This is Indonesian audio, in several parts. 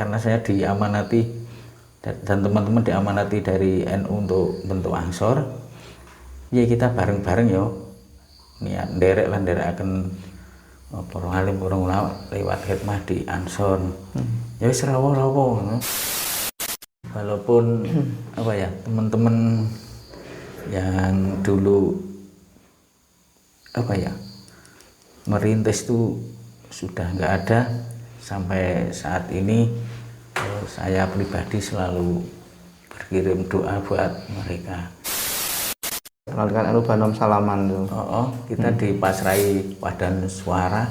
karena saya diamanati dan teman-teman diamanati dari NU untuk bentuk Ansor, ya kita bareng-bareng yo niat nderek akan para alim para ulama lewat khidmah di Ansor. Ya wis rawo-rawo ngono. Walaupun apa ya, teman-teman yang dulu apa ya merintis itu sudah nggak ada sampai saat ini, saya pribadi selalu berkirim doa buat mereka. Peralikan NU Banom Salaman tuh. Kita dipasrai Padan Suara.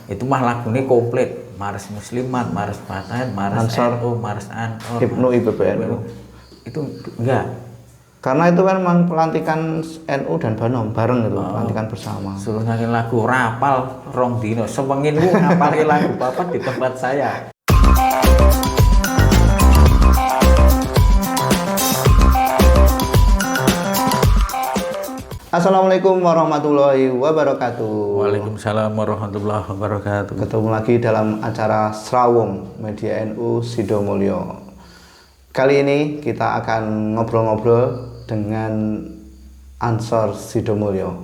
Itu mah lagunya komplit. Mars Muslimat, Mars Fatah, Mars Ansor, NU, Mars Ansor, Hipnu IPBNU. Itu enggak. Karena itu kan memang pelantikan NU dan Banom bareng gitu, pelantikan bersama. Suruh nyanyi lagu rapal rong dino, sewengin ku ngapalke lagu papat di tempat saya. Assalamualaikum warahmatullahi wabarakatuh. Waalaikumsalam warahmatullahi wabarakatuh. Ketemu lagi dalam acara Srawung Media NU Sidomulyo. Kali ini kita akan ngobrol-ngobrol dengan Ansor Sidomulyo.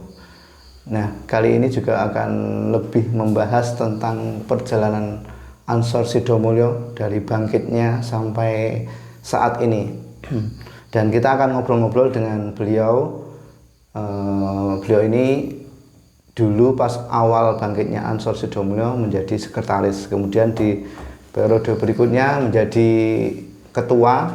Nah, kali ini juga akan lebih membahas tentang perjalanan Ansor Sidomulyo dari bangkitnya sampai saat ini. Dan kita akan ngobrol-ngobrol dengan beliau. Beliau ini dulu pas awal bangkitnya Ansor Sidomulyo menjadi sekretaris, kemudian di periode berikutnya menjadi ketua,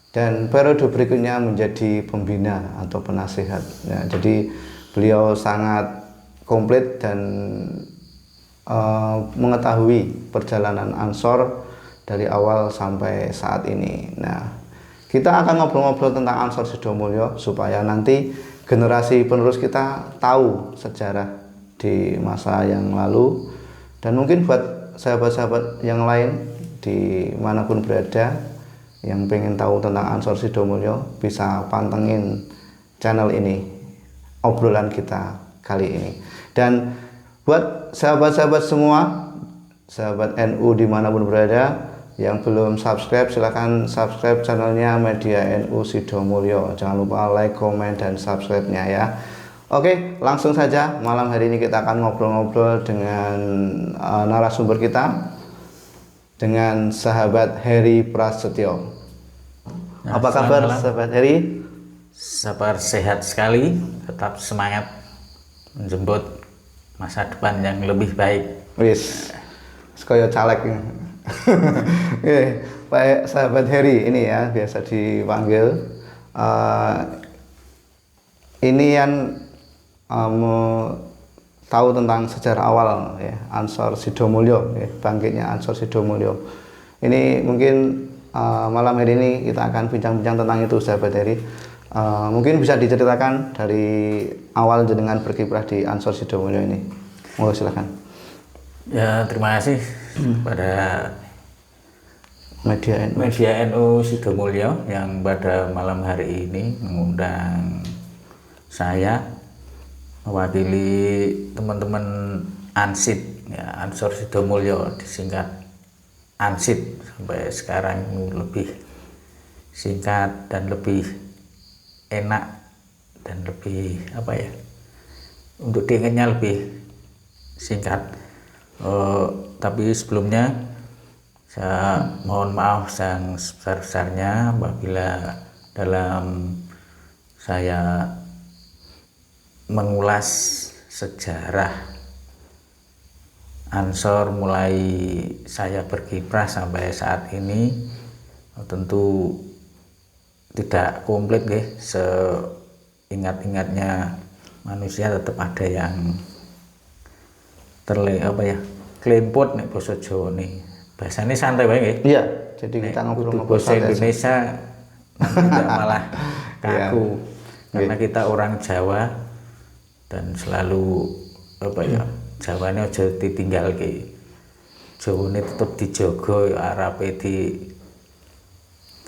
dan periode berikutnya menjadi pembina atau penasihat. Nah, jadi beliau sangat komplit dan mengetahui perjalanan Ansor dari awal sampai saat ini. Nah, kita akan ngobrol-ngobrol tentang Ansor Sidomulyo supaya nanti generasi penerus kita tahu sejarah di masa yang lalu, dan mungkin buat sahabat-sahabat yang lain dimanapun berada yang pengen tahu tentang Ansor Sidomulyo bisa pantengin channel ini, obrolan kita kali ini. Dan buat sahabat-sahabat semua, sahabat NU dimanapun berada yang belum subscribe, silahkan subscribe channelnya Media NU Sidomulyo. Jangan lupa like, komen, dan subscribe-nya ya. Oke, langsung saja. Malam hari ini kita akan ngobrol-ngobrol dengan narasumber kita, dengan sahabat Heri Prasetyo. Apa kabar sahabat Heri? Sabar sehat sekali, tetap semangat menjemput masa depan yang lebih baik. Wis, kaya caleg. Oke, Pak sahabat Heri ini ya biasa dipanggil. Ini yang tahu tentang sejarah awal ya Ansor Sidomulyo, ya, bangkitnya Ansor Sidomulyo. Ini mungkin malam hari ini kita akan bincang-bincang tentang itu sahabat Heri. Mungkin bisa diceritakan dari awal jenengan berkiprah di Ansor Sidomulyo ini. Mohon silakan. Ya, terima kasih pada Media NU Sidomulyo yang pada malam hari ini mengundang saya mewakili teman-teman ANSID ya, Ansor Sidomulyo, disingkat ANSID. Sampai sekarang lebih singkat dan lebih enak dan lebih apa ya, untuk diingatnya lebih singkat. Tapi sebelumnya saya mohon maaf yang sebesar-besarnya apabila dalam saya mengulas sejarah Ansor mulai saya berkiprah sampai saat ini tentu tidak komplit nggih. Seingat-ingatnya manusia tetap ada yang kelemput nek basa Jawa nih. Bahasanya santai bae nggih. Iya, jadi kita ngobrol-ngobrol bahasa Indonesia tidak malah kaku. Karena kita orang Jawa dan selalu Jawane aja ditinggalke. Jawane tetep dijogo, Arabe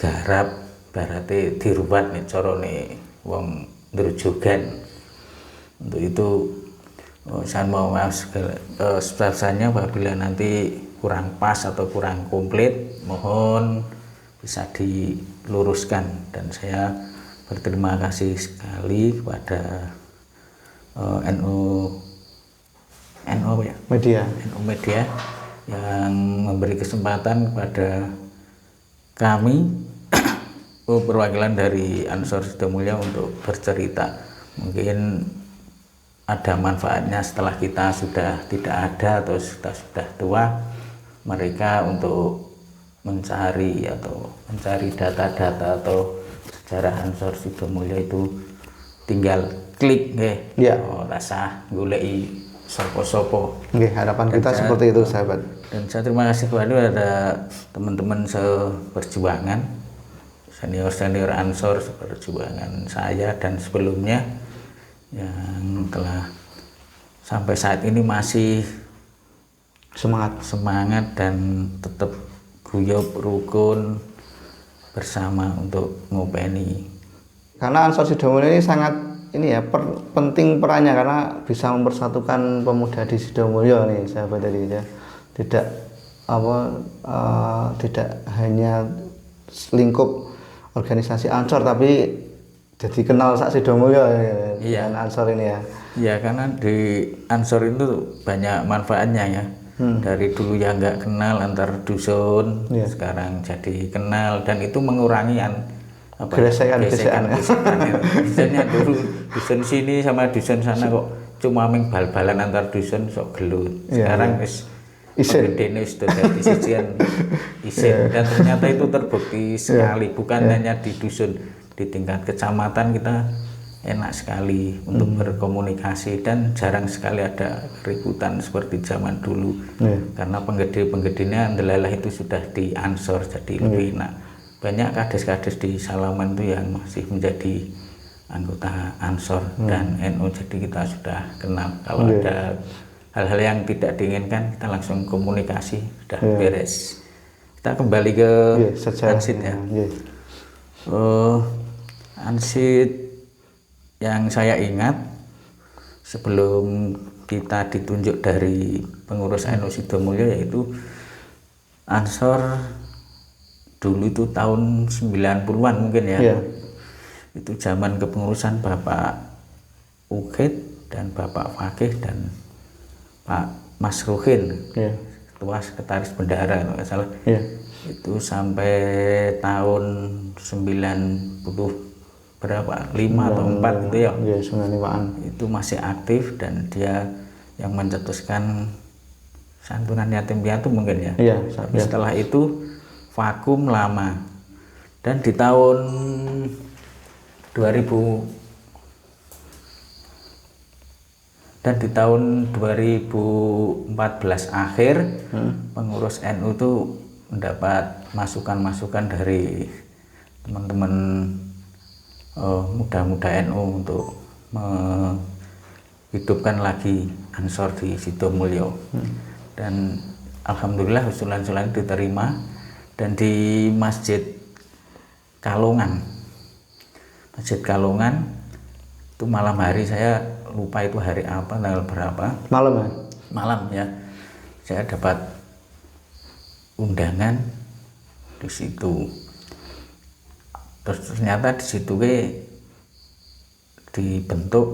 digarap, barate diruwat nek carane wong Ndrojogan. Untuk itu saya mau maaf sebesar-besarnya apabila nanti kurang pas atau kurang komplit, mohon bisa diluruskan. Dan saya berterima kasih sekali kepada NU ya, NU Media yang memberi kesempatan kepada kami perwakilan dari Ansor Sidomulyo untuk bercerita. Mungkin ada manfaatnya setelah kita sudah tidak ada atau sudah tua, mereka untuk mencari data-data atau sejarah Ansor Sidomulyo itu tinggal klik rasa goleki sopo-sopo. Harapan kita seperti itu, sahabat. Dan saya terima kasih kepada teman-teman seperjuangan, senior Ansor seperjuangan saya dan sebelumnya yang telah sampai saat ini masih semangat dan tetap guyub rukun bersama untuk ngopeni. Karena Ansor Sidomulyo ini sangat penting perannya karena bisa mempersatukan pemuda di Sidomulyo nih, sahabat tadi ya. Tidak hanya lingkup organisasi Ansor tapi jadi kenal sak Sidomulyo ya, Ansor ini ya. Iya, karena di Ansor itu banyak manfaatnya ya. Dari dulu yang nggak kenal antar dusun, sekarang jadi kenal, dan itu mengurangi gesekan. Dusunnya dulu dusun sini sama dusun sana kok cuma bal-balan antar dusun sok gelut. Sekarang isin dan ternyata itu terbukti sekali, bukan hanya di dusun, di tingkat kecamatan kita enak sekali untuk berkomunikasi dan jarang sekali ada keributan seperti zaman dulu karena penggede-penggedenya ndelalah itu sudah di Ansor, jadi lebih enak. Banyak kades-kades di Salaman itu yang masih menjadi anggota Ansor dan NU, jadi kita sudah kenal. Kalau ada hal-hal yang tidak diinginkan kita langsung komunikasi, sudah beres. Kita kembali ke Ansid ya. Ansid yang saya ingat sebelum kita ditunjuk dari pengurus NU Sidomulyo, yaitu Ansor dulu itu tahun 90-an mungkin ya. Itu zaman kepengurusan Bapak Ukit dan Bapak Fakih dan Pak Mas Ruhin, ketua sekretaris bendahara kalau nggak salah. Itu sampai tahun 90 berapa, 5 atau 4 gitu ya. 95-an. Itu masih aktif dan dia yang mencetuskan santunan yatim piatu mungkin ya. Tapi setelah itu vakum lama, dan di tahun 2014 akhir pengurus NU itu mendapat masukan-masukan dari teman-teman muda-muda NU untuk menghidupkan lagi Ansor di Sidomulyo. Dan alhamdulillah usulan-usulan diterima, dan di Masjid Kalongan itu malam hari, saya lupa itu hari apa, tanggal berapa, malam ya, saya dapat undangan di situ. Terus ternyata di situ dibentuk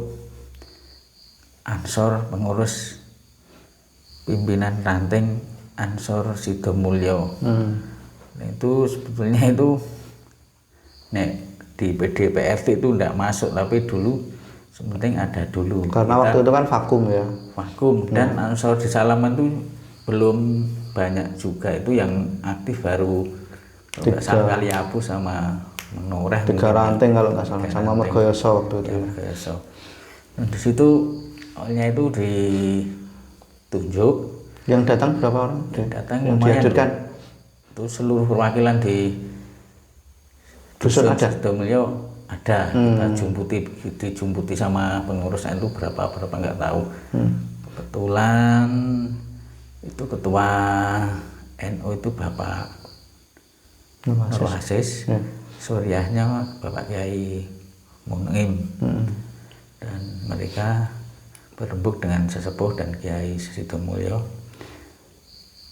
Ansor, pengurus pimpinan ranting Ansor Sidomulyo. Nah, itu sebetulnya itu di PDPRT itu enggak masuk, tapi dulu sepenting ada dulu. Karena waktu itu kan vakum ya. Dan Ansor di Salaman itu belum banyak juga, itu yang aktif baru Kali Abu sama Menoreh. 3 ranting kalau nggak salah, sama Mergoyoso waktu itu. Mergoyoso. Nah, di situ awalnya itu ditunjuk. Yang datang berapa orang? Datang yang lumayan. dihadirkan. Itu seluruh perwakilan di dusun Sidomulyo ada. Kita dijumputi sama pengurus itu berapa nggak tahu. Kebetulan itu ketua NU itu Bapak Nur Asis, Suryahnya Bapak Kiai Mun'im, dan mereka berembuk dengan sesepuh dan Kiai Sidomulyo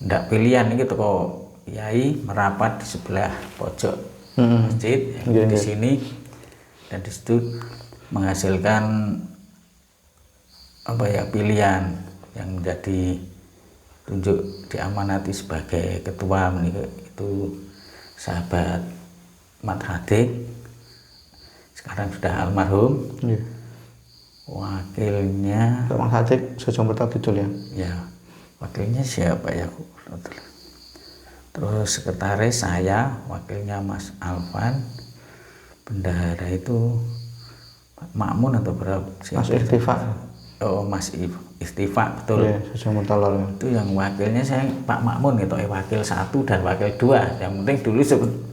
ndak pilihan iki teko kiai merapat di sebelah pojok masjid di sini, dan di situ menghasilkan pilihan yang menjadi tunjuk diamanati sebagai ketua itu sahabat Mat Hadik, sekarang sudah almarhum. Wakilnya Pak Mat Hadik Sejomberta Kidul ya. Ya, wakilnya siapa ya? Terus sekretaris saya, wakilnya Mas Alvan, bendahara itu Pak Makmun atau berapa? Mas Istifa. Oh, Mas Istifa, betul. Iya, Sejomberta Lor. Itu yang wakilnya saya Pak Makmun gitu, wakil 1 dan wakil 2. Yang penting dulu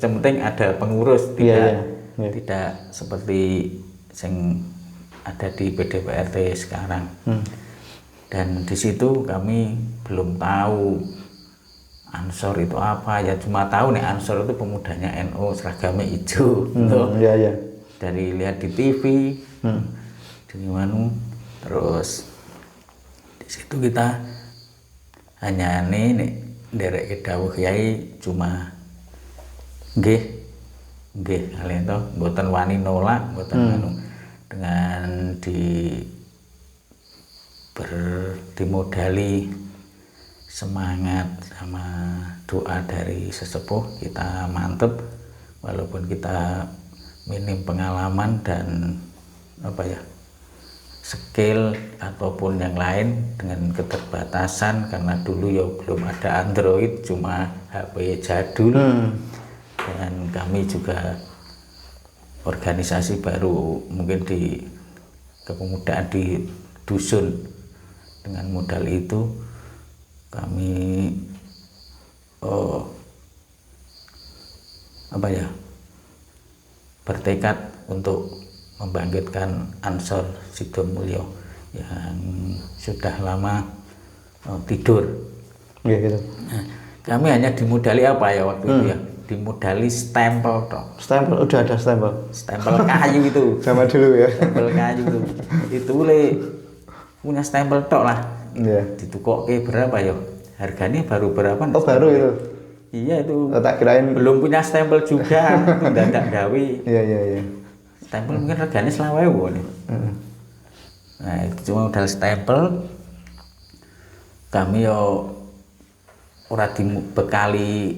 penting ada pengurus, tidak seperti yang ada di PDPRT sekarang. Dan di situ kami belum tahu Ansor itu apa, ya cuma tahu nih Ansor itu pemudanya NU, seragamnya hijau. Dari lihat di TV, di mana, terus di situ kita hanya nih derek kedawuh kiai cuma nggih kalian toh mboten wani nolak, mboten dengan dimodali semangat sama doa dari sesepuh, kita mantep walaupun kita minim pengalaman dan skill ataupun yang lain, dengan keterbatasan karena dulu ya belum ada Android, cuma HP jadul. Dan kami juga organisasi baru mungkin di kepemudaan di dusun. Dengan modal itu kami bertekad untuk membangkitkan Ansor Sidomulyo yang sudah lama tidur. Gitu. Nah, kami hanya dimodali apa ya waktu itu ya? Dimodali stempel toh. Stempel, udah ada stempel. Stempel kayu itu. Sama dulu ya. Stempel kayu itu. Itu punya stempel tok lah. Ditukoke berapa ya? Harganya baru berapa? Oh, baru itu. Iya itu. Tak kirain belum punya stempel juga, itu dadak gawe. Iya. Stempel mungkin regane 20.000 nih. Nah, itu cuma modal stempel. Kami yo ora dibekali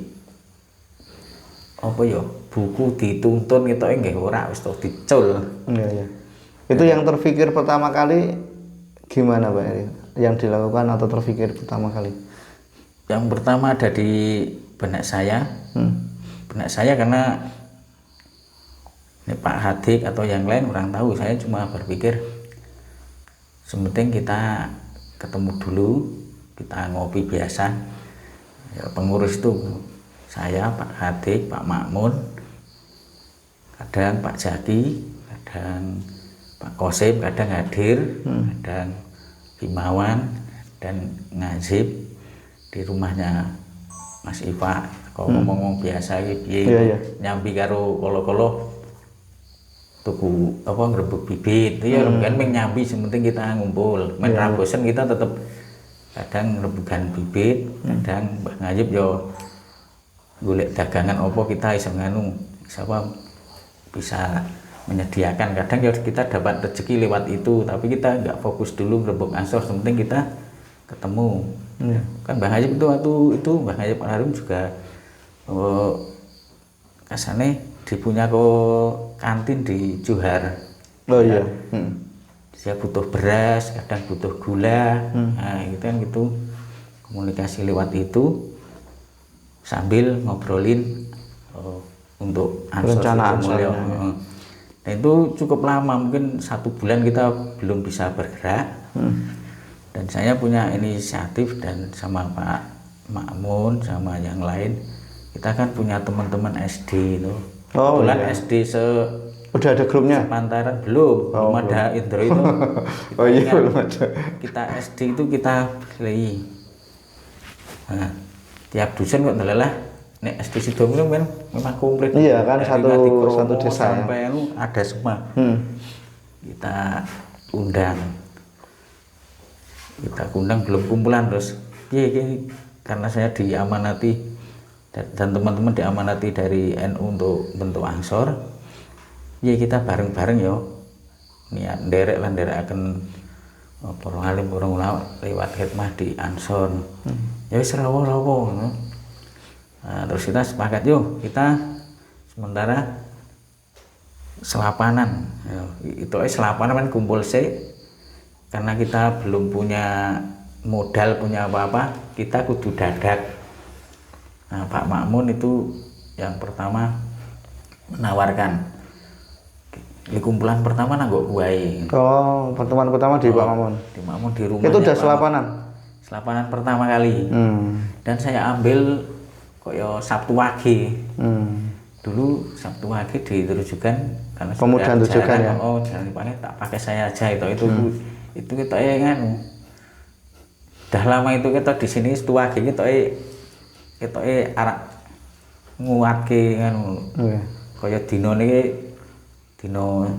buku dituntun gitu nggih ora, wis dicul. Iya. Itu yang terpikir pertama kali gimana Pak Eri? Yang dilakukan atau terpikir pertama kali? Yang pertama ada di benak saya. Benak saya karena ini Pak Hadik atau yang lain kurang tahu, saya cuma berpikir sementing kita ketemu dulu, kita ngopi biasa ya, pengurus itu saya, Pak Hadik, Pak Makmun, kadang Pak Jaki, kadang Pak Kosim, kadang hadir, kadang Himawan dan Ngazib di rumahnya Mas Iva. Kalau ngomong biasa nyambi karo kolo-kolo tuku ngrebek bibit itu ya kan nyambi, sementing kita ngumpul main bosen kita tetap kadang rebukan bibit, kadang Mbah Ngayib yo golek dagangan kita bisa menyediakan, kadang ya kita dapat rezeki lewat itu, tapi kita nggak fokus dulu ngerebuk Ansor, sementing kita ketemu. Kan Mbah Ngayib itu waktu itu Mbah Ngayib almarhum juga kasane dipunya kantin di Johar. Oh iya. Dia butuh beras, kadang butuh gula. Nah, gitu komunikasi lewat itu sambil ngobrolin untuk rencana Ansor. Nah, itu cukup lama, mungkin 1 bulan kita belum bisa bergerak. Dan saya punya inisiatif dan sama Pak Makmun sama yang lain, kita kan punya teman-teman SD itu. Kebetulan SD udah ada grupnya? Sepantaran belum ada Indro itu. Belum ada. Kita SD itu kita beli. Nah, tiap dusun kok ndelalah nek SD Sidomulyo kan memang komplit. Iya kan, satu desa sampai ada semua. Kita undang belum kumpulan terus piye karena saya diamanati dan teman-teman diamanati dari NU untuk bentuk Ansor, ya kita bareng-bareng yo niat nderek akan para alim para ulama lewat khidmah di Ansor. Ya wis rawo-rawo ngono. Nah, terus kita sepakat yuk kita sementara selapanan. Itu selapanan kan kumpul sih, karena kita belum punya modal, punya apa-apa, kita kudu dadak. Nah, Pak Makmun itu yang pertama menawarkan di kumpulan pertama nanggok guai. Oh, pertemuan pertama di Pak Makmun. Di Makmun di rumah. Itu udah selapanan. Selapanan pertama kali. Dan saya ambil koyo Sabtu Wage. Dulu Sabtu Wage ditujukan karena pemuda tujukan ya. Oh, jangan dipakai, tak pakai saya aja itu kita nganu. Dah lama itu kita di sini Sabtu Wage kita arak nguatke nganu. Kaya dino niki dino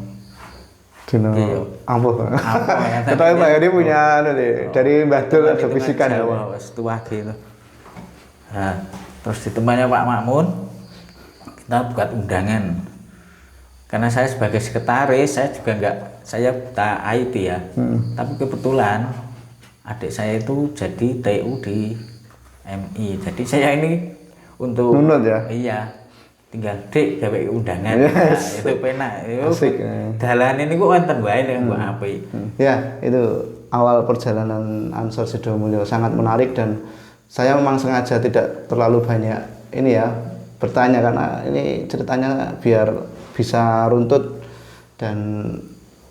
ampuh. Ya. Kita Pak Heri punya dari Mbah Dul ada bisikan ya. Sabtu Wage itu. Nah, terus di tempatnya Pak Makmun kita buat undangan. Karena saya sebagai sekretaris, saya buta IT ya. Tapi kebetulan adik saya itu jadi TU di MI. Jadi saya ini untuk nunut ya. Iya. Tinggal dek gawe undangan. Yes. Nah, itu penak. Asik. Dalan ini kok wonten wae nek mbok apik. Ya, itu awal perjalanan Ansor Sidomulyo sangat menarik dan saya memang sengaja tidak terlalu banyak ini ya bertanya karena ini ceritanya biar bisa runtut dan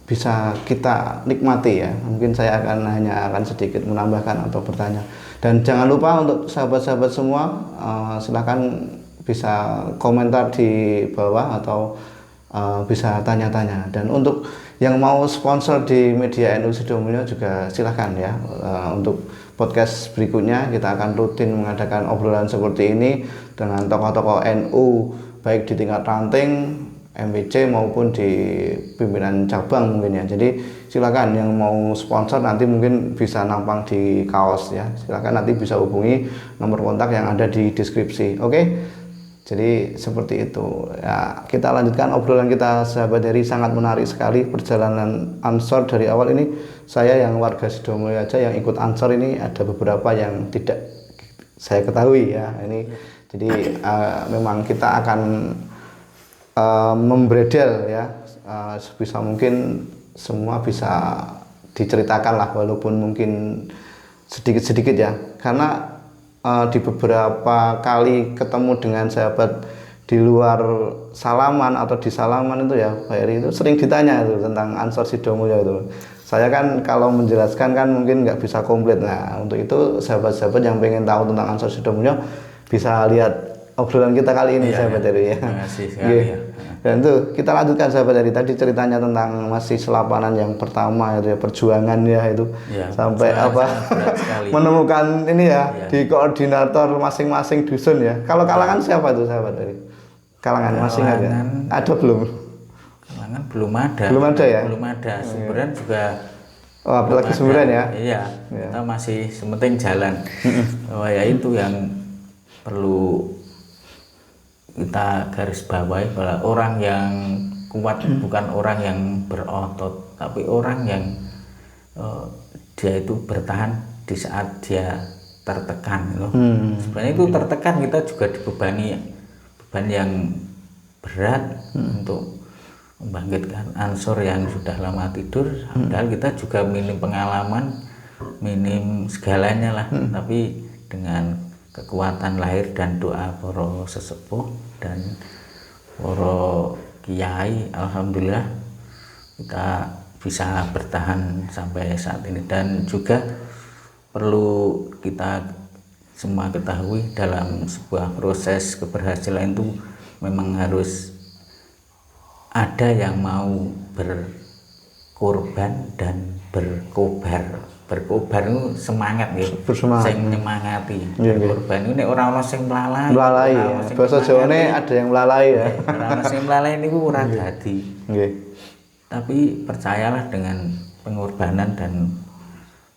bisa kita nikmati ya. Mungkin saya hanya akan sedikit menambahkan atau bertanya. Dan jangan lupa untuk sahabat-sahabat semua silakan bisa komentar di bawah atau bisa tanya-tanya. Dan untuk yang mau sponsor di media NU Sidomulyo juga silahkan ya. Untuk podcast berikutnya kita akan rutin mengadakan obrolan seperti ini dengan tokoh-tokoh NU baik di tingkat ranting, MPC maupun di pimpinan cabang mungkin ya. Jadi silakan yang mau sponsor nanti mungkin bisa nampang di kaos ya. Silakan nanti bisa hubungi nomor kontak yang ada di deskripsi. Oke. Jadi seperti itu ya, kita lanjutkan obrolan kita sahabat Heri. Sangat menarik sekali perjalanan Ansor dari awal ini. Saya yang warga Sidomulyo aja yang ikut Ansor ini ada beberapa yang tidak saya ketahui ya. Ini jadi memang kita akan membredel ya, sebisa mungkin semua bisa diceritakan lah walaupun mungkin sedikit-sedikit ya, karena di beberapa kali ketemu dengan sahabat di luar salaman atau di salaman itu ya Pak Heri itu sering ditanya itu tentang Ansor Sidomulyo itu. Saya kan kalau menjelaskan kan mungkin nggak bisa komplit. Nah untuk itu sahabat-sahabat yang pengen tahu tentang Ansor Sidomulyo bisa lihat obrolan kita kali ini sahabat Heri ya. Terima kasih sekali ya. Dan tuh kita lanjutkan sahabat Heri, tadi ceritanya tentang masih selapanan yang pertama itu ya, perjuangan ya itu ya, sampai apa menemukan ini ya, di koordinator masing-masing dusun ya. Kalau kalangan siapa tuh sahabat Heri? Kalangan masing ada belum? Kalangan belum ada. Belum ada ya? Belum ada. Sumberan juga. Oh, apalagi sumberan ya? Iya. Kita masih sementing jalan. Oh ya itu yang perlu kita garis bawahi, bahwa orang yang kuat bukan orang yang berotot, tapi orang yang dia itu bertahan di saat dia tertekan loh. Sebenarnya itu tertekan, kita juga dibebani beban yang berat untuk membangkitkan Ansor yang sudah lama tidur. Padahal kita juga minim pengalaman, minim segalanya lah, tapi dengan kekuatan lahir dan doa para sesepuh dan para kiai, alhamdulillah kita bisa bertahan sampai saat ini. Dan juga perlu kita semua ketahui, dalam sebuah proses keberhasilan itu memang harus ada yang mau berkorban dan berkobar. Berkobar itu semangat ya, sing nyemangati. Berkorban ini orang sing melalai ya. Bahasa Jawane ada yang melalai ya. Orang sing melalai ini ora dadi. Tapi percayalah dengan pengorbanan dan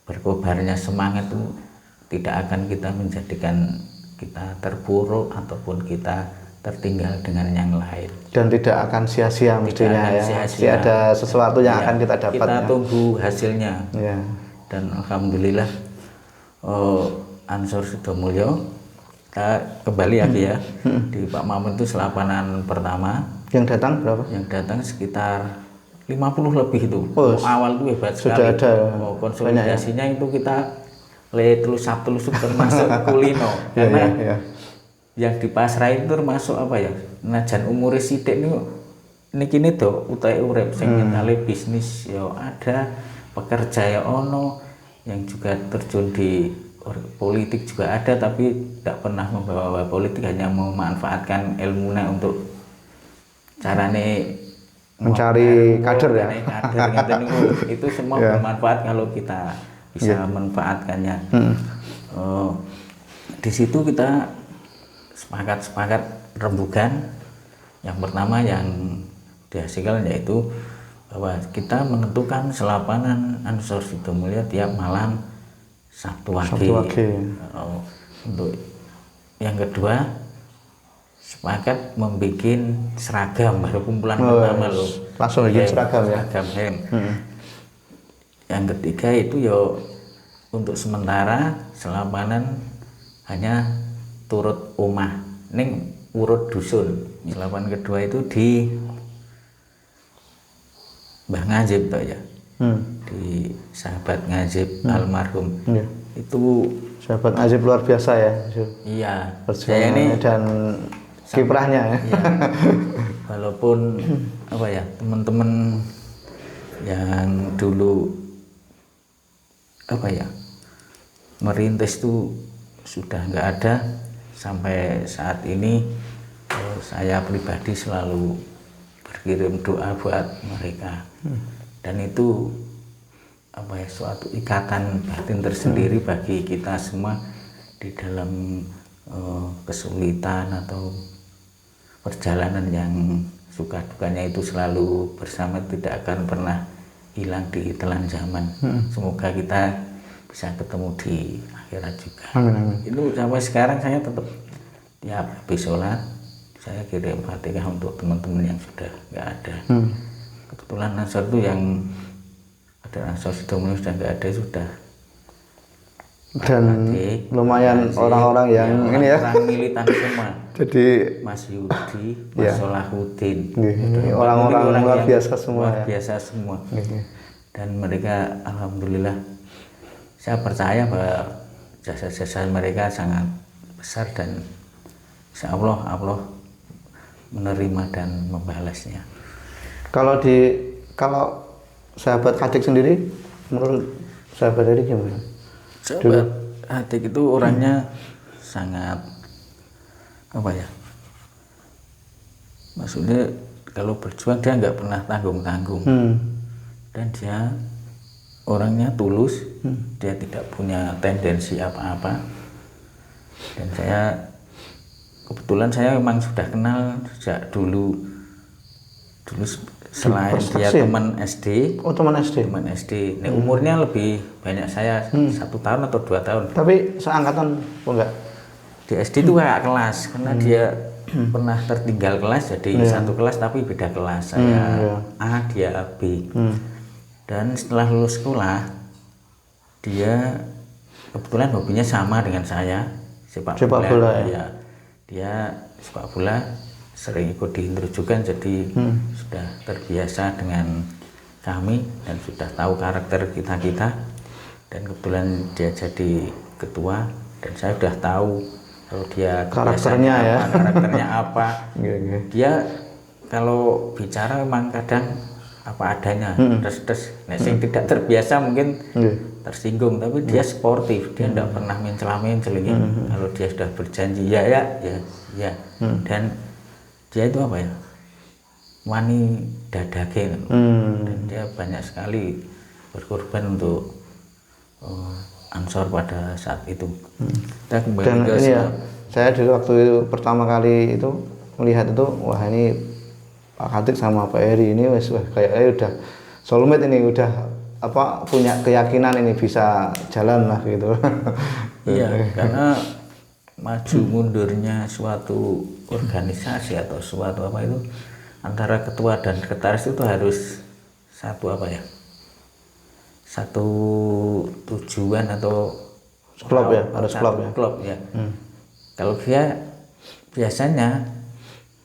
berkobarnya semangat itu tidak akan kita menjadikan kita terpuruk ataupun kita tertinggal dengan yang lain. Dan tidak akan sia-sia mestinya ya. Pasti ada sesuatu yang akan kita dapat. Kita tunggu hasilnya. Ya. Dan alhamdulillah Ansor Sidomulyo, kita kembali lagi ya di Pak Mamun itu selapanan pertama. Yang datang berapa? Yang datang sekitar 50 lebih itu. Awal itu hebat sudah sekali. Ada konsolidasinya itu kita telusuk termasuk kulino karena yang di pasrah itu termasuk apa ya, najan umure sithik ini kini do utai urip sing mentale bisnis ya ada, pekerja ya ono, yang juga terjun di politik juga ada, tapi tidak pernah membawa politik, hanya memanfaatkan ilmunya untuk carane mencari kader ya. Kader itu semua bermanfaat kalau kita bisa memanfaatkannya. Di situ kita sepakat rembugan. Yang pertama yang dihasilkan yaitu bahwa kita menentukan selapanan Ansor Sidomulyo tiap malam Sabtu Wage. Untuk yang kedua sepakat membuat seragam, baru kumpulan pertama loh. Langsung bikin seragam ya. Yang ketiga itu yo untuk sementara selapanan hanya turut omah ning urut dusun. Selapan kedua itu di Mbah Ngajib toh ya. Di sahabat Ngajib almarhum. Itu sahabat Ngajib luar biasa ya. Iya. Saya ini dan kiprahnya ya. Iya. Walaupun apa ya, teman-teman yang dulu apa ya merintis itu sudah nggak ada sampai saat ini, saya pribadi selalu berkirim doa buat mereka. Dan itu apa ya, suatu ikatan batin tersendiri bagi kita semua di dalam kesulitan atau perjalanan yang suka dukanya itu selalu bersama, tidak akan pernah hilang di telan zaman. Semoga kita bisa ketemu di akhirat juga. Amin. Itu sampai sekarang saya tetap tiap habis sholat saya kirim Fatihah untuk teman-teman yang sudah nggak ada. Kebetulan Ansor itu yang ada Ansor Sidomulyo sudah nggak ada, sudah. Dan lumayan orang-orang yang ini ya. Orang militan semua. Jadi Mas Yudi, Mas Solahuddin. Orang-orang luar biasa semua. Luar biasa semua. Dan mereka alhamdulillah, saya percaya bahwa jasa-jasa mereka sangat besar dan insya Allah menerima dan membalasnya. Kalau sahabat Adik sendiri, menurut sahabat Adik gimana? Sahabat Adik itu orangnya sangat apa ya? Maksudnya kalau berjuang dia nggak pernah tanggung-tanggung. Dan dia orangnya tulus, dia tidak punya tendensi apa-apa. Dan kebetulan saya memang sudah kenal sejak dulu selain dia teman SD. Oh, teman SD. Nah, umurnya lebih banyak saya 1 tahun atau 2 tahun. Tapi seangkatan enggak? Di SD itu kayak kelas, karena dia pernah tertinggal kelas, jadi satu kelas tapi beda kelas. Saya A, dia B. Dan setelah lulus sekolah, dia kebetulan hobinya sama dengan saya, sepak bola. Ya. Dia sepak bola, sering ikut di Introjukan, jadi sudah terbiasa dengan kami dan sudah tahu karakter kita. Dan kebetulan dia jadi ketua dan saya sudah tahu kalau dia karakternya apa. Dia kalau bicara memang kadang apa adanya, terus tidak terbiasa mungkin tersinggung, tapi dia sportif, dia tidak pernah mencela-mencela. Kalau dia sudah berjanji ya. Dan dia itu apa ya, wani dadake, dan dia banyak sekali berkorban untuk Ansor pada saat itu. Kita kembali dan ke ini ya, saya dulu waktu itu pertama kali itu melihat itu, wah ini Pak Khatik sama Pak Heri ini kayaknya udah soulmate, ini udah punya keyakinan ini bisa jalan lah gitu. Iya, karena maju mundurnya suatu organisasi atau suatu apa itu antara ketua dan sekretaris itu harus satu apa ya? Satu tujuan atau Klub ya, harus klub ya. Klub ya. Kalau dia biasanya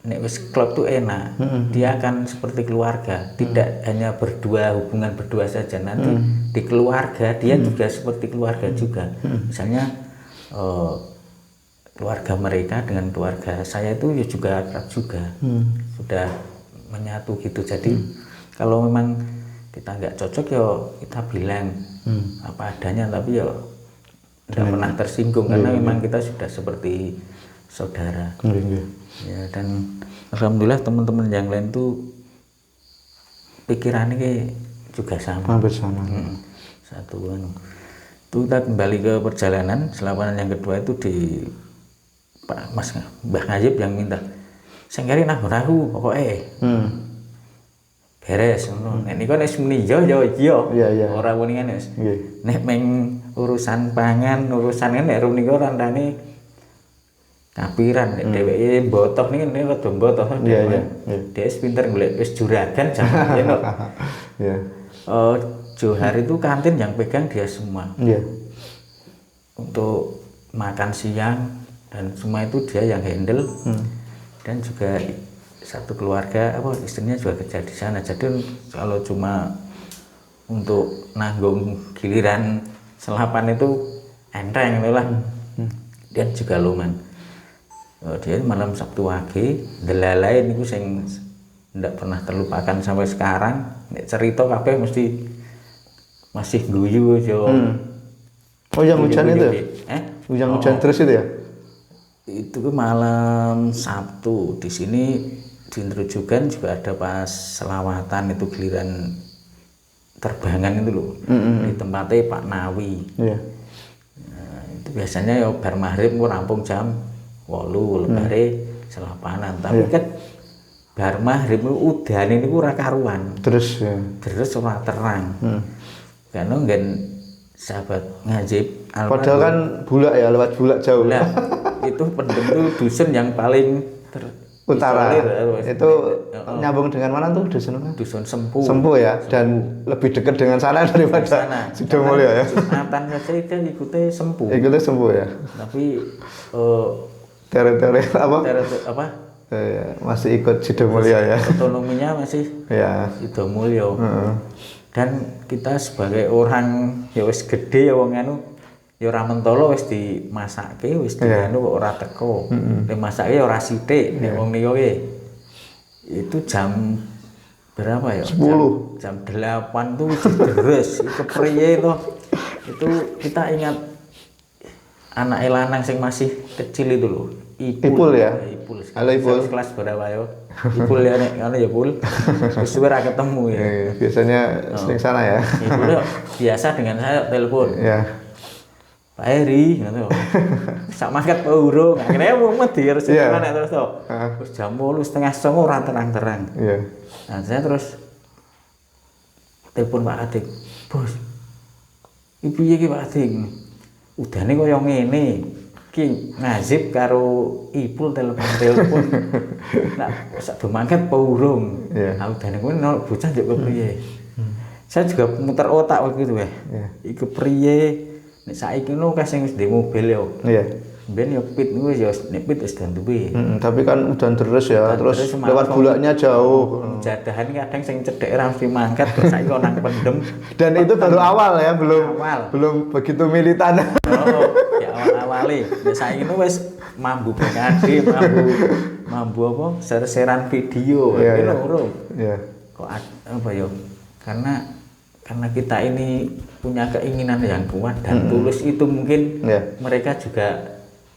nek wis klub tuh enak, dia akan seperti keluarga, tidak hanya berdua, hubungan berdua saja, nanti di keluarga dia juga seperti keluarga juga. Misalnya keluarga mereka dengan keluarga saya itu ya juga akrab juga, sudah menyatu gitu. Jadi kalau memang kita nggak cocok ya kita bilang apa adanya, tapi ya tidak pernah tersinggung karena memang kita sudah seperti saudara. Ya, dan alhamdulillah teman-teman yang lain tuh pikirannya juga sama. Hampir sama. Satu itu kita kembali ke perjalanan selapanan yang kedua itu di Pak Mas Mbah Ngayib yang minta sengkari nabur aku pokoknya beres ngono. Nek niku nek muni yo Iya. ora kuningan wis. Nggih. Nek meng urusan pangan, urusan nek rum niku randane kapiran nek dheweke mbotoh niki nek rada mbotoh Iya. Dia pinter golek wis juragan jaman yen kok. Iya. Johar itu kantin yang pegang dia semua. Iya. Untuk makan siang dan semua itu dia yang handle. Dan juga satu keluarga apa istrinya juga kerja di sana. Jadi kalau cuma untuk nanggung giliran selapan itu enteng gitu lah. Dan juga luman. Dia malam Sabtu wage delalain itu sing ndak pernah terlupakan sampai sekarang. Nek cerita kabeh mesti masih guyu aja. Oh yang hujan itu ya? Hujan terus itu ya? Itu ke malam Sabtu di sini di Introjugan juga ada pas selawatan itu giliran terbangan itu loh di tempatnya Pak Nawi. Iya. Nah, itu biasanya ya bar maghrib ku rampung jam 8 lebare selapanan. Tapi kan bar maghrib udane niku ora karuan. Terus ya. Terus ora terang. Karena ngen sahabat Ngayib Padahal kan bulak ya, lewat bulak jauh. Nah, itu penentu dusun yang paling utara. isolir, Itu nyambung dengan mana tuh dusun? dusun Sempu. Sempu ya, dan lebih dekat dengan sana daripada Sana. Sidomulyo ya. Jumatan saja itu ikutnya Sempu. Ikutnya Sempu ya. Tapi Teori-teori apa? apa? Masih ikut Sidomulyo ya. Otonominya masih Ya. Sidomulyo. Dan kita sebagai orang ya wis gede ya wong anu ya ora mentolo wis dimasake wis dianu kok ora teko. Nek masake ya ora sithik nek wong niku itu jam berapa ya? 10. Jam 8 tuh deres kepriye to. Itu kita ingat anak lanang sing masih kecil itu loh. Ipul ya? Ipul. Halo Ipul. Kelas berapa ya? Ipul ya nek ngono ya Pul. Wis ora ketemu ya. Biasanya sering sana ya. Ipul ya biasa dengan saya telepon. Ya. Pak Heri ngono. Sak mangkat Pak Urung. Akhirnya mau medhi terus nek terus to. Terus jam 8:30 ora terang-terang. Iya. Nah, saya terus telepon Pak Adik. Bos. Ibu iki Pak Adik. Udane koyo ngene. Ki Ngayib karo Ipul telepon. Nah, sak do mangkat Pak Urung. Aku dene kuwi nol bocah njuk kepriye. Saya juga muter otak waktu itu ya. Iku priye nek saiki ngono kasih wis di mobil yo. Iya. Ben yo pit niku ya nek pit wis dan duwe. Tapi kan udan terus ya, terus lewat bulaknya jauh. Jadahan kadang sing cedhek ra mesti mangkat terus saiki kok nang pendem. Dan itu baru awal ya, belum begitu militan. Oh, ya awal-awale. Nek saiki ngono wis mambu BKD, mambu apa? Share-sharean video. Iki lho, Bro. Iya. Kok apa yo? Karena kita ini punya keinginan yang kuat dan tulus itu mungkin mereka juga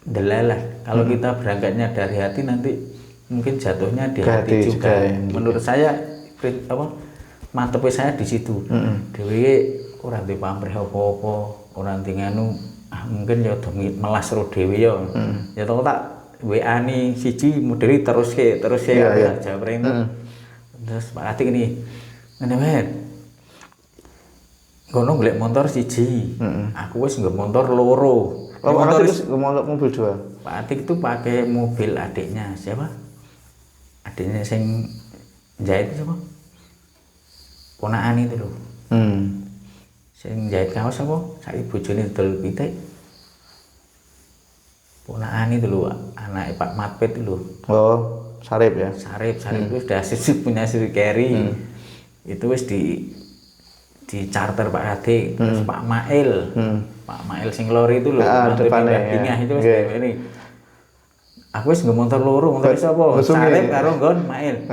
delalah. Kalau kita berangkatnya dari hati nanti mungkin jatuhnya di hati juga. Menurut saya apa mantepnya saya di situ. Dewe ora duwe pamrih apa-apa, ora nganu mungkin ya melas ro dhewe ya. Ya tau tak WA-ni siji modeli terus ke jawab itu. Terus Pak Atik ini ngene kono golek motor siji. Aku wis nggo motor loro. Oh, motor Atik itu mobil 2. Pak Atik itu pakai mobil adiknya siapa? Adiknya sing jahit siapa? Ponakan itu loh. Sing jahit kaos apa? Saiki bojone dol pitik. Ponakan itu loh, anak Pak Matpet itu loh. Oh, Sarip ya. Sarip itu sudah punya Sri Carry. Itu wis di charter Pak Atik, terus Pak Mail. Pak Mail sing lori itu loh, depannya ya. Itu wis ini. Aku wis nggo motor loro, motor sapa? Sarip karo nggon Mail.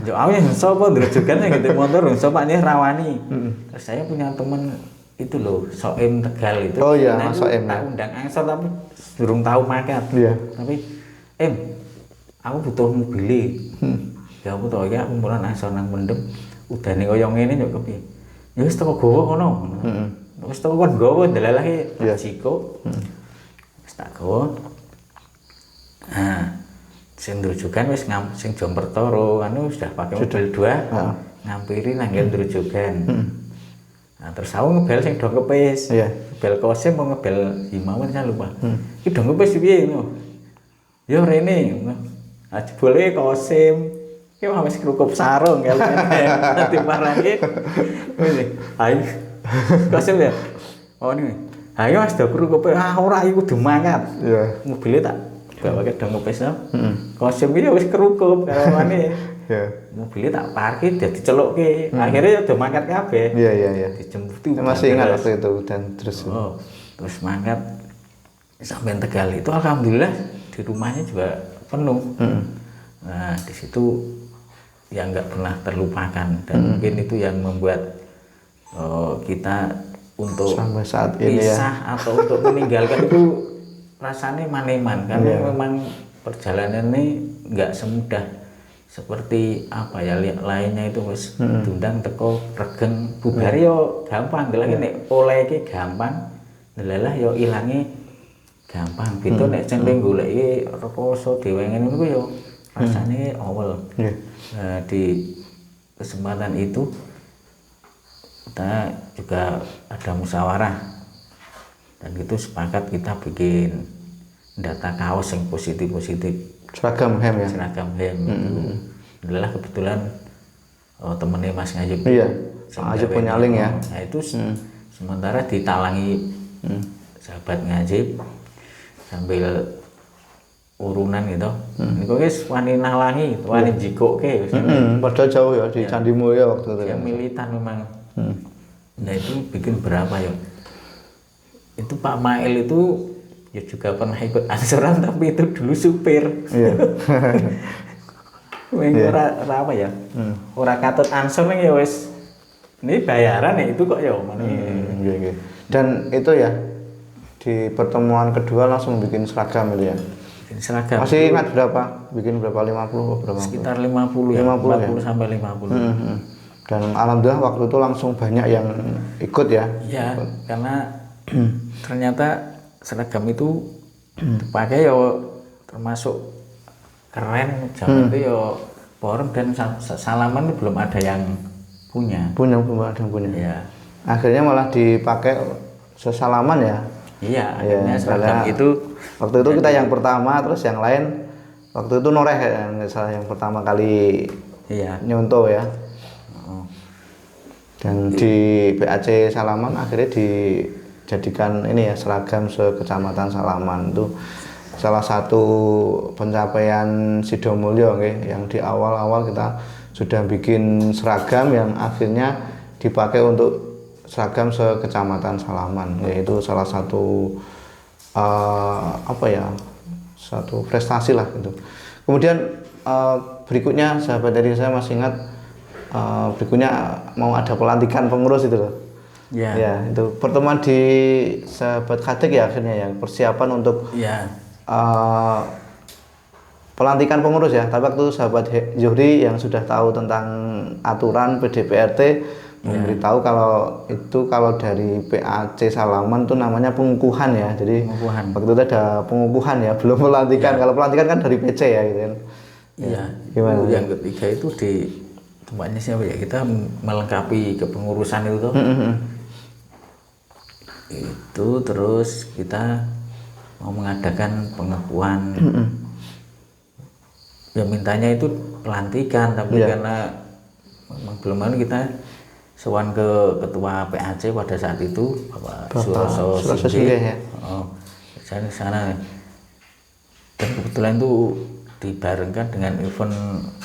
Yo aku yang sapa ndrojogan sing gede motor, sapa nih rawani. Terus saya punya temen itu loh, Soem Tegal itu. Oh iya, nah, Soem. Tak undang angsor tapi durung tahu makat. Iya. Tapi aku butuh mobil. Ya aku tau ya, aku mulai angsor nang Mendem. Udane koyo ngene yo kepiye. Ya wis teko gowo kono. Wis teko kon gowo delalahe Jiko. Wis tak gowo. Nah, sing ndrujugan wis sing Jompertoro anu sudah pakai mobil 2. Ngampiri nang ndrujugan. Nah, terus aku ngebel sing do kepis. Iya. Ngebel Kosim mau ngebel Himawan kan lupa. Iki do kepis piye ngono. Yo rene. Nah, jebule Kosim ki wis krukup sarung ya. Nanti marane. Ayo. Kosim ya. Oh ini. Ayo Mas do krukup ora iku kudu mangkat. Iya. Mobilnya tak bawa ke dong kepis no. Kosim iki wis kerukup karo mane. Iya. Mobilnya tak parkir dadi celukke. Akhirnya udah mangkat kabeh. Iya. Dijemput. Masih ingat waktu itu dan terus. Oh, terus mangkat sampai Tegal itu alhamdulillah di rumahnya juga penuh. Nah, di situ yang nggak pernah terlupakan dan mungkin itu yang membuat kita untuk sampai saat ini pisah atau untuk meninggalkan itu rasanya maneman karena memang perjalanan ini nggak semudah seperti apa ya lainnya itu wis diundang teko regeng bubar yo gampang delake nek oleh iki gampang delalah yo ilange gampang gitu nek centeng goleki rekoso dhewe ngene niku yo rasane awel. Nah, di kesempatan itu kita juga ada musyawarah dan itu sepakat kita bikin data kaos yang positif seragam hem ya. Seragam hem itu adalah kebetulan temennya Mas Ngajib. Iya. Ngajib Punyaling ya. Nah itu sementara ditalangi sahabat Ngajib sambil urunan gitu. Niku wis wani nalangi, wani jikoke wis. Padahal jauh ya di Candi Mulya waktu itu. Ya militan memang. Nah itu bikin berapa ya? Itu Pak Mail itu ya juga pernah ikut ansuran tapi itu dulu supir. Iya. Ora apa ya? Ora katut ansur ya wis. Ini bayaran ya itu kok ya omane. Dan itu ya di pertemuan kedua langsung bikin seragam itu ya. Bikin seragam. Masih ingat berapa? Bikin berapa? 50 atau berapa? Sekitar 50 ya. 40 sampai 50. Dan alhamdulillah waktu itu langsung banyak yang ikut ya. Iya, karena ternyata seragam itu dipakai ya termasuk keren zaman itu ya forum dan salaman itu belum ada yang punya. Belum ada yang punya. Iya. Akhirnya malah dipakai sesalaman ya. Iya, akhirnya seragam itu waktu itu kita yang pertama, terus yang lain waktu itu Noreh misalnya yang pertama kali nyontoh ya. Dan di PAC Salaman akhirnya dijadikan ini ya seragam sekecamatan Salaman. Itu salah satu pencapaian Sidomulyo yang di awal-awal kita sudah bikin seragam yang akhirnya dipakai untuk seragam sekecamatan Salaman, yaitu salah satu satu prestasi lah gitu. Kemudian berikutnya sahabat dari saya masih ingat berikutnya mau ada pelantikan pengurus itu loh. Ya, itu pertemuan di sahabat Kadek ya akhirnya ya persiapan untuk pelantikan pengurus ya. Tapi waktu sahabat Zuhri yang sudah tahu tentang aturan PDPRT memberitahu kalau dari PAC Salaman itu namanya pengukuhan ya. Jadi waktu itu ada pengukuhan ya, belum pelantikan. Kalau pelantikan kan dari PC ya gitu kan. Iya. Gimana? Yang ketiga itu di tempatnya siapa ya? Kita melengkapi kepengurusan itu tuh. Itu terus kita mau mengadakan pengakuan. Ya mintanya itu pelantikan, tapi karena memang belum ada, kita sowan ke ketua PAC pada saat itu Bapak Suroso Singgih, ya. saya di sana, dan kebetulan itu dibarengkan dengan event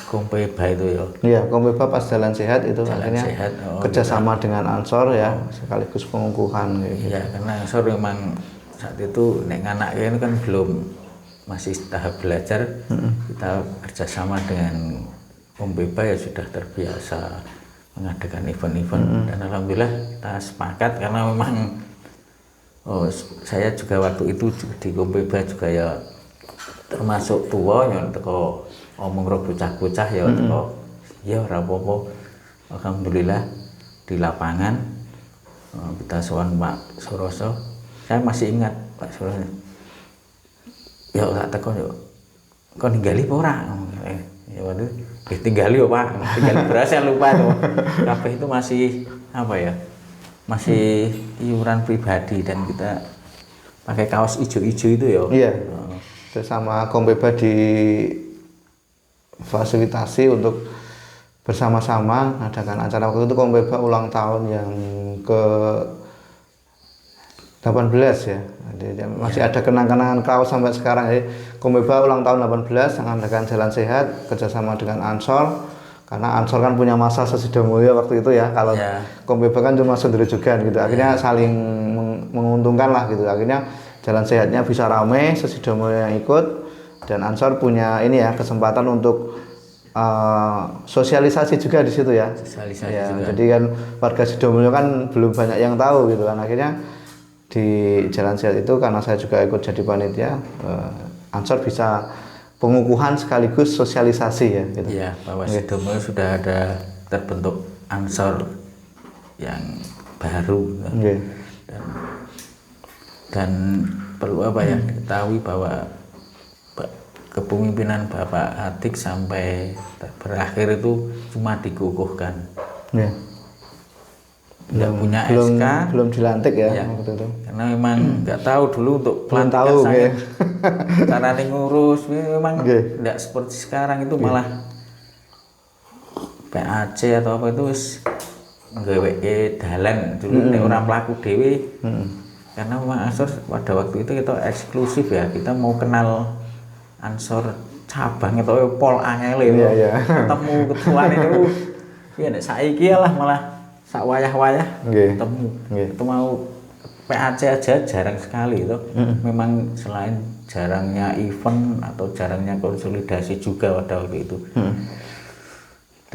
Kompeba itu ya. Iya, Kompeba pas jalan sehat itu Jalan akhirnya sehat, kerjasama dengan Ansor ya, sekaligus pengukuhan gitu. Ya karena Ansor memang saat itu nek anak ini kan belum, masih tahap belajar. Kita kerjasama dengan Kompeba ya sudah terbiasa mengadakan event-event, dan alhamdulillah kita sepakat karena memang saya juga waktu itu di Kompeba juga ya termasuk tua ya, teko omong ro bocah-bocah ya, teko ya ora apa-apa. Alhamdulillah di lapangan kita sowan Pak Suroso, saya masih ingat Pak Suroso, ya tak teko yo kok ninggali apa ora, ya waduh tinggali ya Pak, tinggali beras, saya lupa tuh. Kabeh itu masih apa ya, masih iuran pribadi, dan kita pakai kaos ijo-ijo itu ya. Iya. Sama Kompeba difasilitasi untuk bersama-sama mengadakan acara. Waktu itu Kompeba ulang tahun yang ke 18 ya. Jadi masih ada kenang-kenangan kaos sampai sekarang ya. Kompeba ulang tahun 18 mengadakan jalan sehat kerjasama dengan Ansor, karena Ansor kan punya masa Sesidomulyo waktu itu ya. Kalau Kompeba kan cuma Sunderejogan gitu. Akhirnya saling menguntungkan lah gitu. Akhirnya jalan sehatnya bisa rame, Sesidomulyo yang ikut, dan Ansor punya ini ya, kesempatan untuk sosialisasi juga di situ ya. Sosialisasi ya, juga. Jadi kan warga Sidomulyo kan belum banyak yang tahu gitu kan. Akhirnya di jalan sehat itu karena saya juga ikut jadi panitia, Ansor bisa pengukuhan sekaligus sosialisasi ya gitu. Iya, bahwa Sidomulyo sudah ada terbentuk Ansor yang baru. Dan perlu apa ya, diketahui bahwa kepemimpinan Bapak Atik sampai berakhir itu cuma dikukuhkan. Tidak punya SK, belum dilantik ya, waktu itu. Karena memang nggak tahu dulu untuk pelantikan saya. Cara ngurus memang tidak seperti sekarang itu, malah PAC atau apa itu nggaweke dalan dulu orang pelaku dewi. Karena memang Ansor pada waktu itu kita eksklusif ya, kita mau kenal Ansor cabang atau pol angel itu, ketemu ketuaan itu, ya nek saiki lah malah sak wayah-wayah ketemu. Itu mau PAC aja jarang sekali itu. Memang selain jarangnya event atau jarangnya konsolidasi juga pada waktu itu.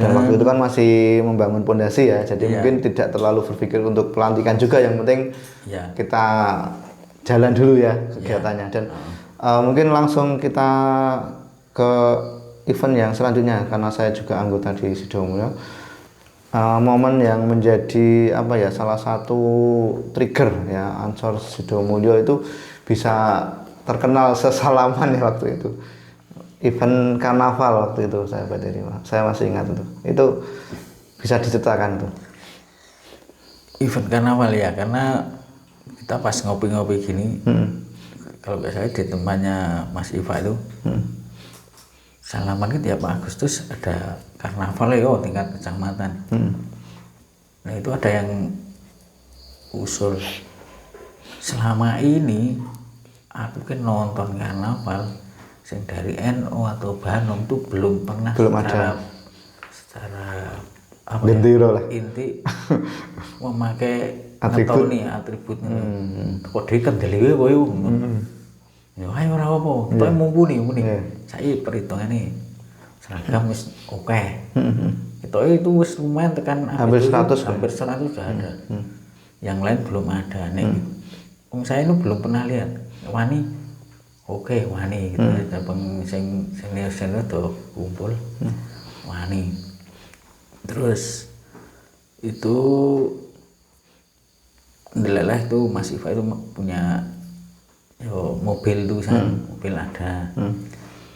Dan waktu itu kan masih membangun pondasi ya, jadi mungkin tidak terlalu berpikir untuk pelantikan juga, yang penting kita jalan dulu ya kegiatannya. Dan mungkin langsung kita ke event yang selanjutnya, karena saya juga anggota di Sidomulyo. Momen yang menjadi apa ya, salah satu trigger ya Ansor Sidomulyo itu bisa terkenal sesalaman ya waktu itu. Event karnaval waktu itu saya masih ingat itu bisa diceritakan itu. Event karnaval ya, karena kita pas ngopi-ngopi gini, kalau nggak salah di tempatnya Mas Iva itu, salaman kan tiap Agustus ada karnaval ya, tingkat kecamatan. Nah itu ada yang usul, selama ini aku kan nonton karnaval yang dari NU atau Banom tuh belum pernah secara apa ya, inti memakai atributnya. Kode kendeli kowe ya ayo ora apa, kowe mumpuni. Saya perhitungane seragam wis oke. Itu wis lumayan tekan hampir 100 sudah ada. Yang lain belum ada nih. Saya itu belum pernah lihat. Wani wani gitu ya, senior tuh kumpul wani. Terus itu ndeleleh tuh Mas Iva itu punya mobil tuh mobil ada.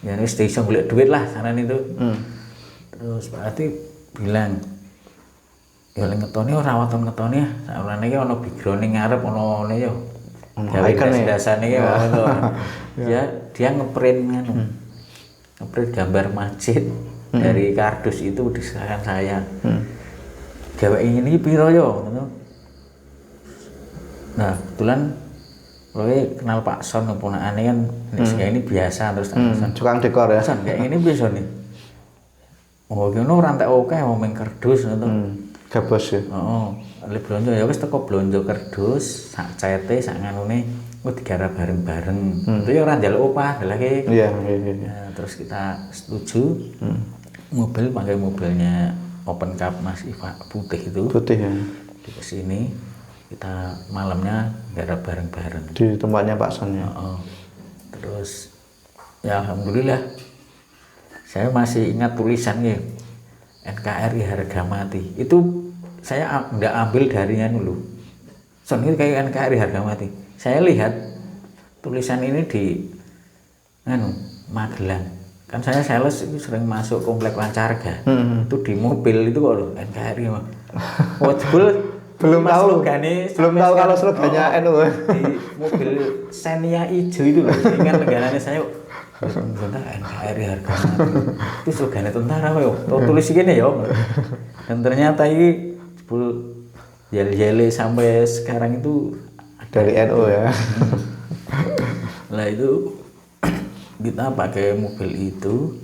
Ya wis iso golek duit lah saran itu. Terus berarti bilang ya lek ngetone ora waton ngetone ya, saurane iki ana background ning ngarep ana ya. gawe dasane ya dia ngeprint kan. Ngeprint gambar masjid dari kardus itu diserahkan saya. Gawe ini piro yo ngono. Nah, kebetulan kowe kenal Pak Son keponakane kan kayak ini biasa terus tukang dekor ya. Son kayak ini biasa nih. Oh, ngono rantai oke mau main kardus ngono. Gabos ya. Le blonjo ya wis teko blonjo kardus, sak cete, sak nganune ku digarap bareng-bareng. Itu ya ora njaluk opah, lagi. Iya. Nah, terus kita setuju. Mobil pakai mobilnya Open Cup Mas Iva putih itu. Putih ya. Di sini kita malamnya garap bareng-bareng di tempatnya Pak Son ya. Terus ya alhamdulillah saya masih ingat tulisannya NKRI harga mati itu saya nggak ambil darinya dulu. Son itu kayak NKRI harga mati. Saya lihat tulisan ini di Magelang. Kan saya sales itu sering masuk komplek Lancarga. Itu di mobil itu kok NKRI mah. Belum tahu kalau slogannya NU. Di mobil Xenia hijau itu loh. Ingat negaranya saya tentara NKRI harga mati. Itu slogannya tentara yo. Tulis gini yo. Dan ternyata ini jeli-jeli sampai sekarang itu dari NU ya. Lah itu kita pakai mobil itu.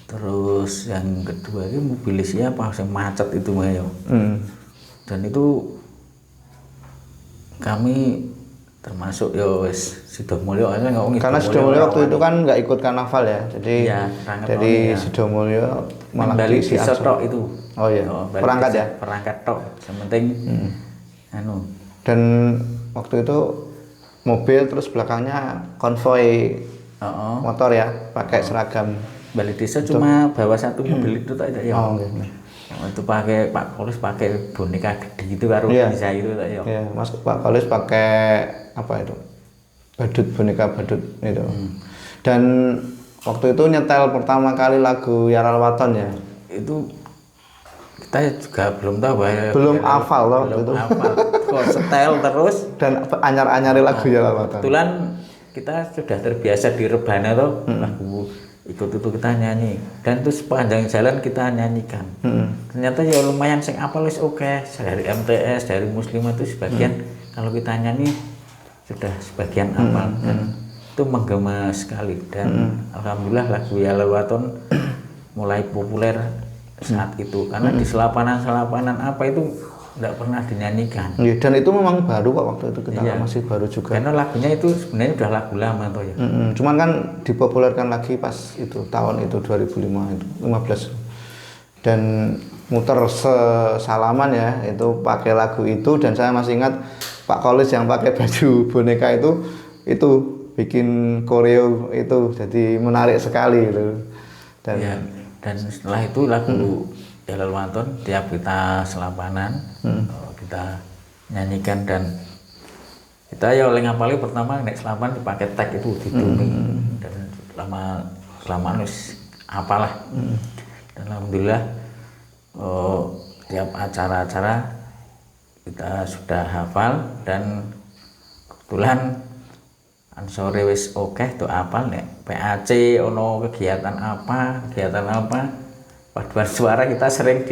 Terus yang kedua ini mobil siapa yang macet itu mah yo. Dan itu kami termasuk ya wis Sidomulyo karena Sidomulyo waktu itu kan nggak ikut karnaval ya, jadi ya, dari Sidomulyo malah Bali bisa tok itu. Oh iya, perangkat ya, perangkat tok yang penting dan waktu itu mobil terus belakangnya konvoi motor ya, pakai seragam Bali Desa cuma bawa satu mobil itu tak ya. Itu pakai Pak Kolis pakai boneka gede gitu karo bisa itu tak ya. Iya, Mas Pak Kolis pakai apa itu? Badut, boneka badut itu. Dan waktu itu nyetel pertama kali lagu Yaral Waton ya. Itu kita juga belum tahu ya. Belum hafal loh itu. Kok setel terus dan anyar-anyari lagu Yaral Waton. Kebetulan kita sudah terbiasa di rebana tuh lagu ikut itu kita nyanyi dan itu sepanjang jalan kita nyanyikan. Ternyata ya lumayan sing apal wis oke dari MTS dari Muslim itu sebagian kalau kita nyanyi sudah sebagian apal dan itu menggema sekali dan alhamdulillah lagu Yaral Waton mulai populer saat itu karena di selapanan apa itu tidak pernah dinyanyikan. Ya, dan itu memang baru Pak waktu itu kita masih baru juga. Karena lagunya itu sebenarnya udah lagu lama toh ya. Cuman kan dipopulerkan lagi pas itu tahun itu 2005 itu 15 dan muter salaman ya itu pakai lagu itu dan saya masih ingat Pak Kolis yang pakai baju boneka itu bikin koreo itu jadi menarik sekali gitu. Dan setelah itu lagu Yaral Waton tiap kita selapanan kita nyanyikan dan kita ya oleh ngapali pertama nek selapan dipakai tag itu dituni dan lama wis apalah dan alhamdulillah tiap acara-acara kita sudah hafal dan kebetulan ansore wis oke tuh apal nek PAC ono kegiatan apa paduan suara kita sering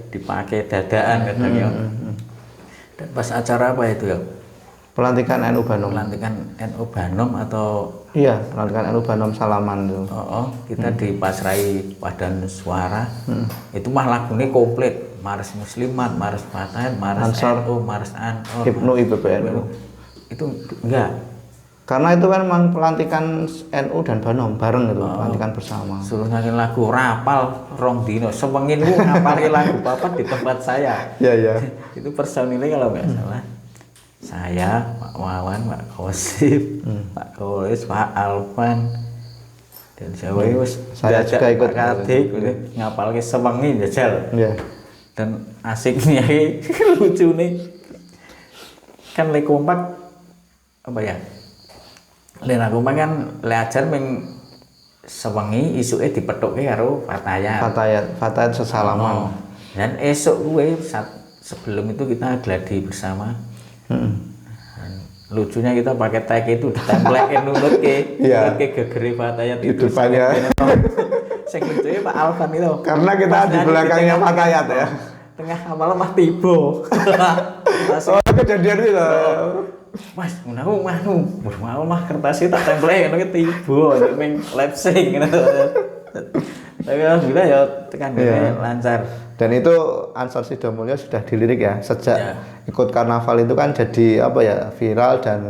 dipakai dadaan kadang dan pas acara apa itu ya pelantikan NU Banom atau pelantikan NU Banom Salaman itu kita dipasrai paduan suara itu mah lagunya komplit Mares Muslimat, Mares Fatayat, Mares Ansor, NU, Mares Ansor, Hipnu IPPNU itu enggak karena itu kan memang pelantikan NU dan Banom bareng itu pelantikan bersama suruh nyanyi lagu rapal rong dino sewengin itu ngapalin lagu papat di tempat saya itu personilnya kalau nggak salah saya, Pak Wawan, Pak Kosip, Pak Kolis, Pak Alvan dan saya juga ikut Kadik ngapalin sewengin jajal dan asiknya lucu nih kan le kompak apa ya Lena Kumang kan leajar meng sewengi isuke dipethuke karo Fatayat sesalaman. Dan esok gue sebelum itu kita gladi bersama. lucunya kita pakai tag itu ditempelin nurut ke Iya. nurut ke gegeri Fatayat Di depannya. sing lucunya Pak Alvan itu Karena kita Pas di nyanyi belakangnya tengah- Fatayat ya. tengah kapal mah tiba langsung Oh, kejadian itu. mas mau mah kertasnya tak tempelin ngono ki tiba ming lip sync gitu. Tapi alhamdulillah ya tekan Iya. lancar. Dan itu Ansor Sidomulyo sudah dilirik ya sejak Ya. ikut karnaval itu kan jadi apa ya viral dan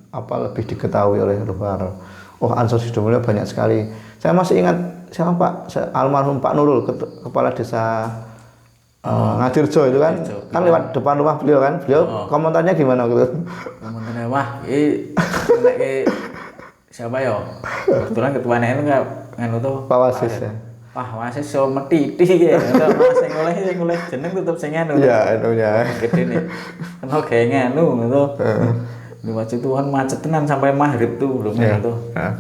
apa lebih diketahui oleh luar. Oh, Ansor Sidomulyo banyak sekali. Saya masih ingat siapa Pak almarhum Pak Nurul kepala desa Ngadirjo itu kan Ngadirjo. kan lewat depan rumah beliau kan. Beliau komentarnya gimana gitu? Komentarnya wah nek siapa ya? Kebetulan ketua NU enggak nganu tuh Pak Wasis ya. Wah, Wasis so metiti ya. Sing oleh jeneng tetep sing anu. Iya, anunya. Gede nih. Kena kayak nganu gitu. Di masjid itu kan macet tenan sampai maghrib tuh belum Iya. itu. Nah.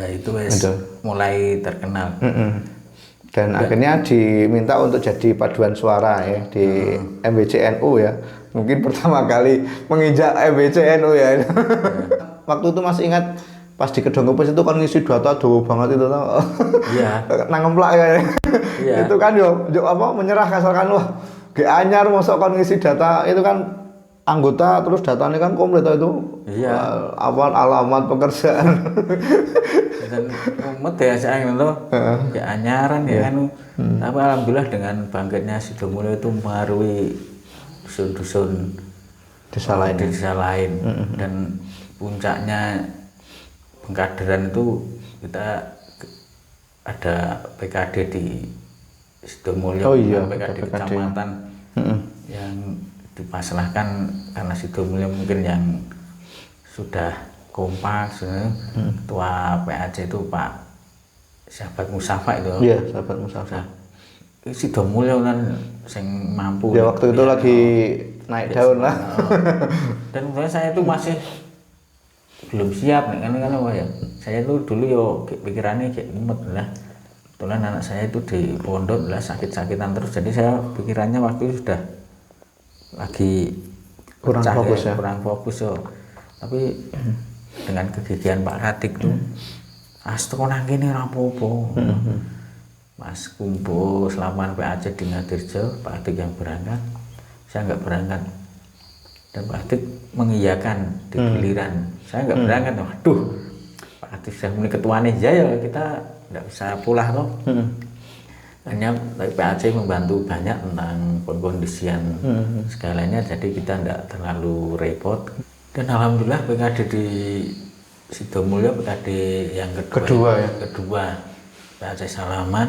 Itu wes Betul. mulai terkenal. Dan akhirnya diminta untuk jadi paduan suara ya di MBCNU ya. Mungkin pertama kali menginjak MBCNU ya. Waktu itu masih ingat pas di Kedong Kempes itu kan ngisi data jauh banget itu tau. Iya. Nang ngemplak ya. Iya. Itu kan yo apa menyerah kasalkan wah ge anyar mosok kon ngisi data itu kan anggota terus datanya kan komplit itu. Iya. Apa alamat pekerjaan. Dan umat ya sayang itu ya anyaran ya anu. Tapi alhamdulillah dengan bangkitnya Sidomulyo itu mengaruhi dusun-dusun Desa lain. desa lain dan puncaknya pengkaderan itu kita ada PKD di Sidomulyo. Oh iya, PKD ada PKD. kecamatan yang dimasalahkan karena Sidomulyo mungkin yang sudah kompak. Ketua PAC itu Pak Sahabat Musafa itu. Iya, sahabat Musafa. Sidomulyo kan sing mampu. Ya waktu itu lagi naik daun lah. Dan menurut saya itu masih belum siap nih kan apa ya. Saya itu dulu yo pikirannya kayak mumet lah. Kebetulan anak saya itu di pondok lah sakit-sakitan terus. Jadi saya pikirannya waktu itu sudah lagi Kurang pecah fokus ya. kurang fokus yo. Tapi dengan kegigihan Pak Radik tuh astro nang kene ora apa-apa. Mas kumpul selaman PAC di Ngadirjo, Pak Atik yang berangkat, saya nggak berangkat. Dan Pak Atik mengiyakan di giliran, saya nggak berangkat. Waduh, Pak Atik sudah mulai ketuanya aja ya kita nggak bisa pulang loh. Hanya PAC membantu banyak tentang pengkondisian segalanya, jadi kita nggak terlalu repot. Dan alhamdulillah PKD di Sidomulyo PKD yang kedua PAC Salaman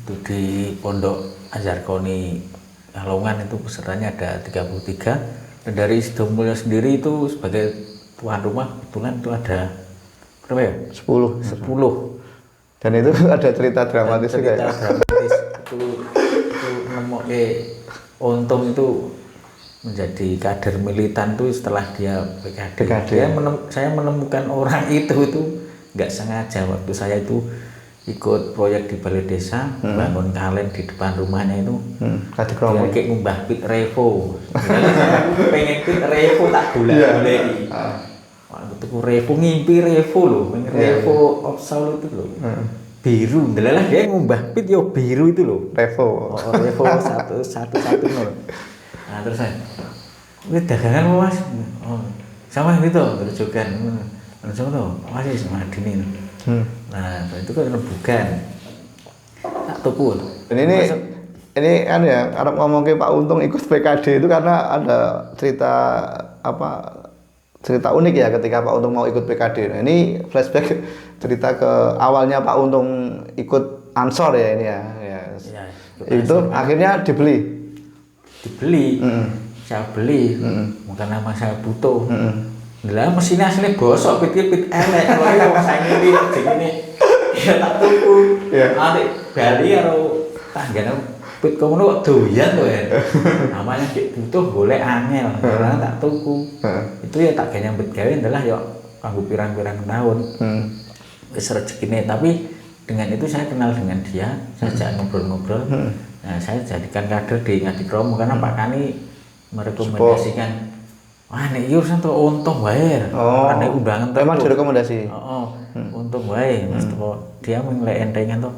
itu di Pondok Azharkoni Kalongan itu pesertanya ada 33 dan dari Sidomulyo sendiri itu sebagai tuan rumah kebetulan itu ada berapa ya? 10. 10. Dan itu ada cerita dramatis juga ya. Dramatis itu nemoke Untung itu menjadi kader militan tuh setelah dia PKD. Saya menemukan orang itu nggak sengaja waktu saya itu ikut proyek di balai desa bangun kaleng di depan rumahnya itu Tadi kromo kayak ngumbah pit revo pengen pit revo tak boleh waktu itu revo ngimpi revo loh revo Opsal itu loh biru delalah dia ngumbah pit yo biru itu loh Revo revo 110 nah terus saya ini dagangan mas sama itu terjukan langsung tuh masih sama Dini nah itu kan rebukan tak tuku dan ini kan ya Arab ngomong ke Pak Untung ikut PKD itu karena ada cerita unik ya ketika Pak Untung mau ikut PKD. Nah, ini flashback cerita ke awalnya Pak Untung ikut Ansor ya ini ya. Itu Ansor, akhirnya dibeli saya beli bukan nama saya butuh lah mesinnya asli gosok pit elek kalau saya ini begini ya tak tuku nanti Bali atau tangganya pit kono doyan tuh ya namanya butuh boleh angel karena tak tuku itu ya tak kayaknya nyambet gawe adalah ya kanggo pirang-pirang tahun wis rezekine tapi dengan itu saya kenal dengan dia saya ajak ngobrol-ngobrol nah saya jadikan kader di Ngadikromo karena Pak Kani merekomendasikan wah nek iki urusan tuh untung wae. Oh. Nek undangan Memang terus. direkomendasi. Heeh. Untung wae Mas tuh dia menglek entengan tuh.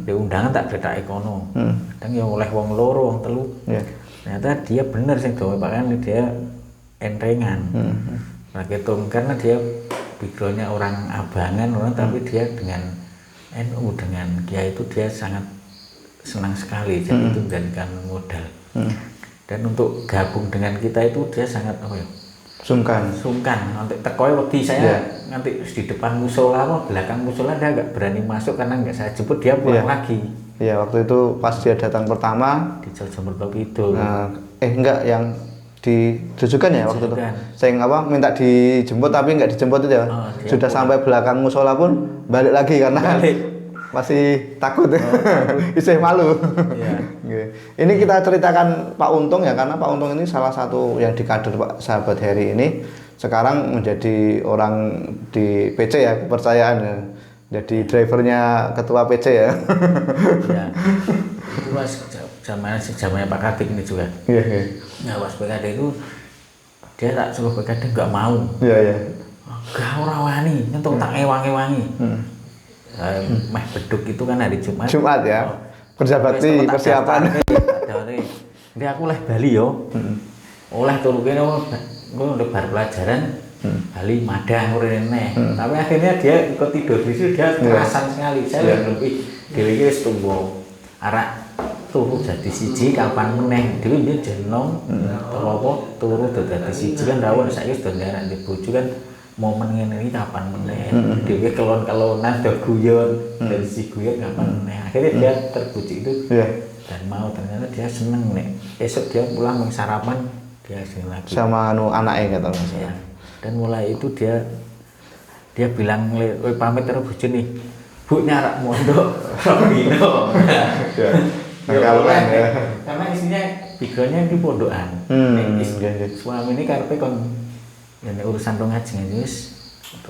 Di undangan tak beda kono. Kadang ya oleh wong loro, wong telu. Iya. Ternyata dia bener sih doa Pak kan dia entengan. Nah gitu karena dia backgroundnya orang abangan orang tapi dia dengan NU dengan Kiai itu dia sangat senang sekali jadi itu menjadikan modal. Dan untuk gabung dengan kita itu dia sangat apa ya? Sungkan. Nanti tekoi waktu saya nanti di depan musola apa belakang musola dia agak berani masuk karena nggak saya jemput dia pulang lagi. Iya, waktu itu pas dia datang pertama Di Jember itu. nah, enggak yang di Jujukan ya waktu itu. Jujukan. Saya apa minta dijemput tapi nggak dijemput itu ya. Sudah sampai belakang musola pun balik lagi karena masih takut. Isih malu. Iya. Ini kita ceritakan Pak Untung ya karena Pak Untung ini salah satu yang di kader Pak Sahabat Heri ini sekarang menjadi orang di PC ya kepercayaan ya. Jadi drivernya ketua PC ya. Iya. Itu pas zamannya Pak Katik ini juga. Iya, iya. Nah, pas PKD itu dia tak suruh PKD nggak mau. Iya, iya. Gak ora wani, nyentuh tak ewangi-wangi. Meh beduk itu kan hari Jumat. Jumat ya. Kerja bakti persiapan. Jadi aku oleh Bali yo. Oleh turu kene udah bar pelajaran Bali Madang rene. Tapi akhirnya dia ikut tidur di situ dia kerasan sekali. Saya lebih dhewe iki wis tuwa. Arak turu dadi siji kapan meneh. Dhewe dia jenong apa turu dadi siji kan rawon saiki wis ndaran di bojo kan momen ngene iki kapan meneh. Dhewe kelon-kelonan do guyon dari si guyon kapan meneh. Akhirnya dia terpuji itu. Dan mau ternyata dia seneng nek esok dia pulang sarapan dia sini lagi sama anaknya kata Mas ya. Dan mulai itu dia bilang pamit terus bojo nih Bu nyarak mondok Robino karena isinya backgroundnya di pondokan suami ini karepe kon ini urusan dong ngaji wis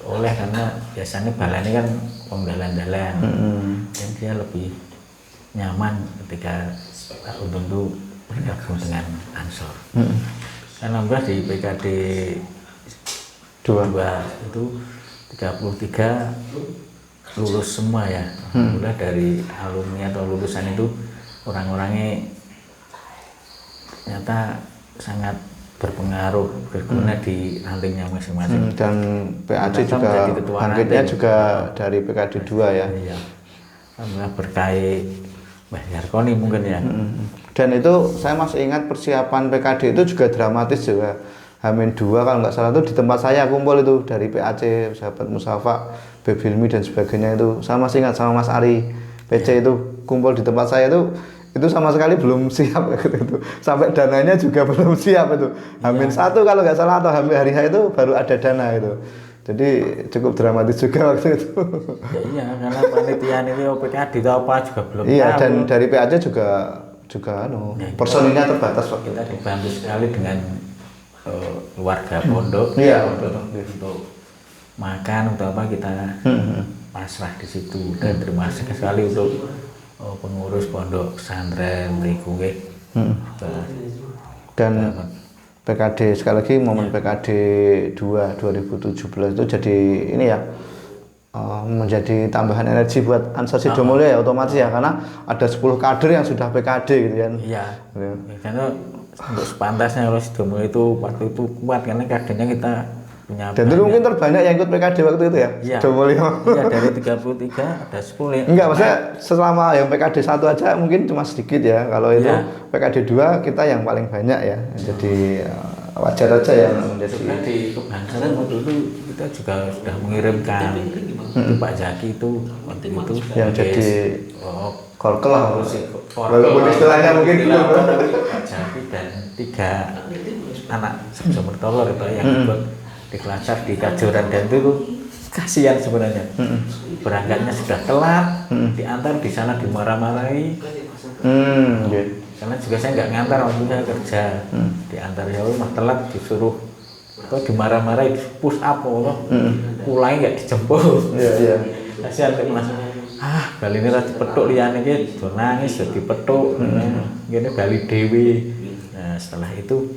oleh karena biasanya balane kan wong dalan-dalan dan dia lebih nyaman ketika Untung itu bergabung dengan Ansor. Alhamdulillah di PKD 2 itu 33 lulus semua ya. Alhamdulillah dari alumni atau lulusan itu orang-orangnya ternyata sangat berpengaruh berguna di rantingnya masing-masing. Dan PAC juga bangkitnya juga dari PKD 2 ya. Iya. Alhamdulillah berkait Mbah Yarkoni mungkin ya. Dan itu saya masih ingat persiapan PKD itu juga dramatis juga. Hamin 2 kalau nggak salah itu di tempat saya kumpul itu dari PAC, Sahabat Musafa, Beb Hilmi dan sebagainya itu. Saya masih ingat sama Mas Ari PC itu kumpul di tempat saya itu sama sekali belum siap gitu. Sampai dananya juga belum siap itu. Hamin 1 kalau nggak salah atau hamin hari H itu baru ada dana itu. Jadi cukup dramatis juga waktu itu. Ya iya, karena panitiaan ini PKD itu apa juga belum iya, tahu. dan dari PAC juga personilnya terbatas waktu kita dibantu sekali dengan keluarga pondok untuk makan untuk apa kita pasrah di situ dan terima kasih sekali untuk pengurus pondok pesantren beriku dan PKD sekali lagi momen PKD 2 2017 itu jadi ini ya menjadi tambahan energi buat Ansor Sidomulyo ya otomatis ya karena ada 10 kader yang sudah PKD gitu kan. Iya. Karena untuk sepantasnya kalau Sidomulyo itu waktu itu kuat karena kadernya kita punya. Dan itu mungkin terbanyak yang ikut PKD waktu itu ya. Iya. Sidomulyo. Iya dari 33 ada 10 ya. Enggak maksudnya selama yang PKD 1 aja mungkin cuma sedikit ya. Kalau itu PKD 2 kita yang paling banyak ya. Jadi wajar aja ya menjadi di kebangsaran waktu itu kita juga sudah mengirimkan Pak Zaki itu waktu itu yang jadi korkel lah walaupun istilahnya mungkin belum Pak Zaki dan 3 anak Sumber Tolor itu yang ikut di Kelasar di Kajoran dan itu kasihan sebenarnya berangkatnya sudah telat diantar di sana dimarah-marahi karena juga saya nggak ngantar waktu saya kerja diantar ya mah telat disuruh atau dimarah-marahi push up loh mulai nggak dijemput kasihan Mas Bali ini rada petuk liyane iki do nangis do dipethuk ngene Bali dewi. Nah setelah itu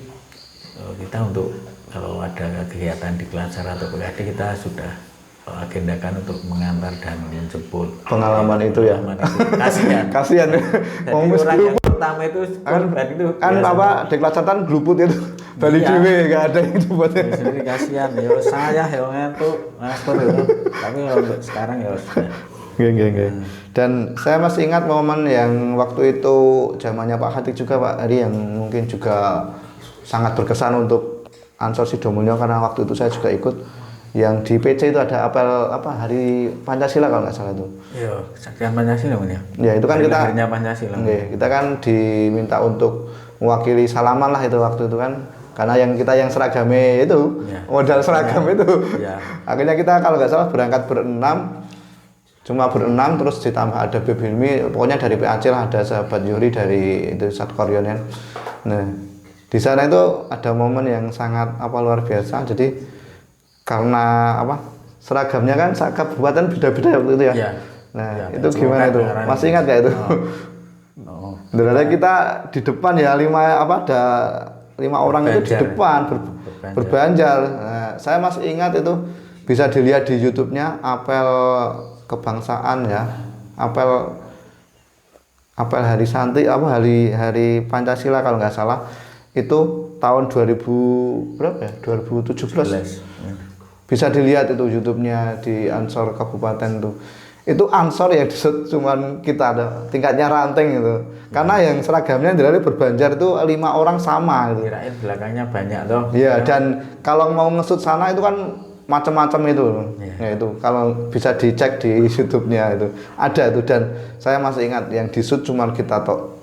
kita untuk kalau ada kegiatan di Klansar atau PKD kita sudah agendakan untuk mengantar dan menjemput. Pengalaman itu ya. Kasihan. Kasihan. Jadi orang yang pertama itu kan apa deklarasian gluput itu. Bali Iya. dhewe enggak ada yang buatnya. Sendiri kasihan ya saya ya ngantuk ngatur itu. Tapi kalau untuk sekarang ya sudah. Nggih. Dan saya masih ingat momen yang waktu itu zamannya Pak Khatik juga Pak Ari yang mungkin juga sangat berkesan untuk Ansor Sidomulyo karena waktu itu saya juga ikut yang di PC itu ada apel apa Hari Pancasila kalau nggak salah itu. Iya, Kesaktian Pancasila ya. Ya itu kan kita lahirnya Pancasila. Kita kan diminta untuk mewakili salaman lah itu waktu itu kan. Karena yang seragamnya itu Ya. modal seragam Ya. itu. Ya. Akhirnya kita kalau nggak salah berangkat cuma berenam terus ditambah ada Beb Hilmi, pokoknya dari PAC lah ada sahabat Yuri dari itu Satkor Yonen. Nah, di sana itu ada momen yang sangat luar biasa. Jadi karena seragamnya kan kabupaten beda-beda waktu itu ya. Ya. Nah, Ya, itu gimana itu? Masih ingat nggak itu? Oh. Ada kita di depan ya ada 5 orang itu di depan berbanjar. Nah, saya masih ingat itu bisa dilihat di YouTube-nya apel kebangsaan ya, apel hari Santi hari Pancasila kalau nggak salah itu tahun 2000 berapa ya 2017. Bisa dilihat itu YouTube-nya di Ansor Kabupaten tuh. Itu Ansor ya cuman kita ada tingkatnya ranting gitu. Karena yang seragamnya dari berbanjar itu 5 orang sama gitu. Kirain belakangnya banyak loh. Iya, dan kalau mau ngesut sana itu kan macam-macam itu. Ya itu kalau bisa dicek di YouTube-nya itu. Ada itu dan saya masih ingat yang disut cuma kita tok.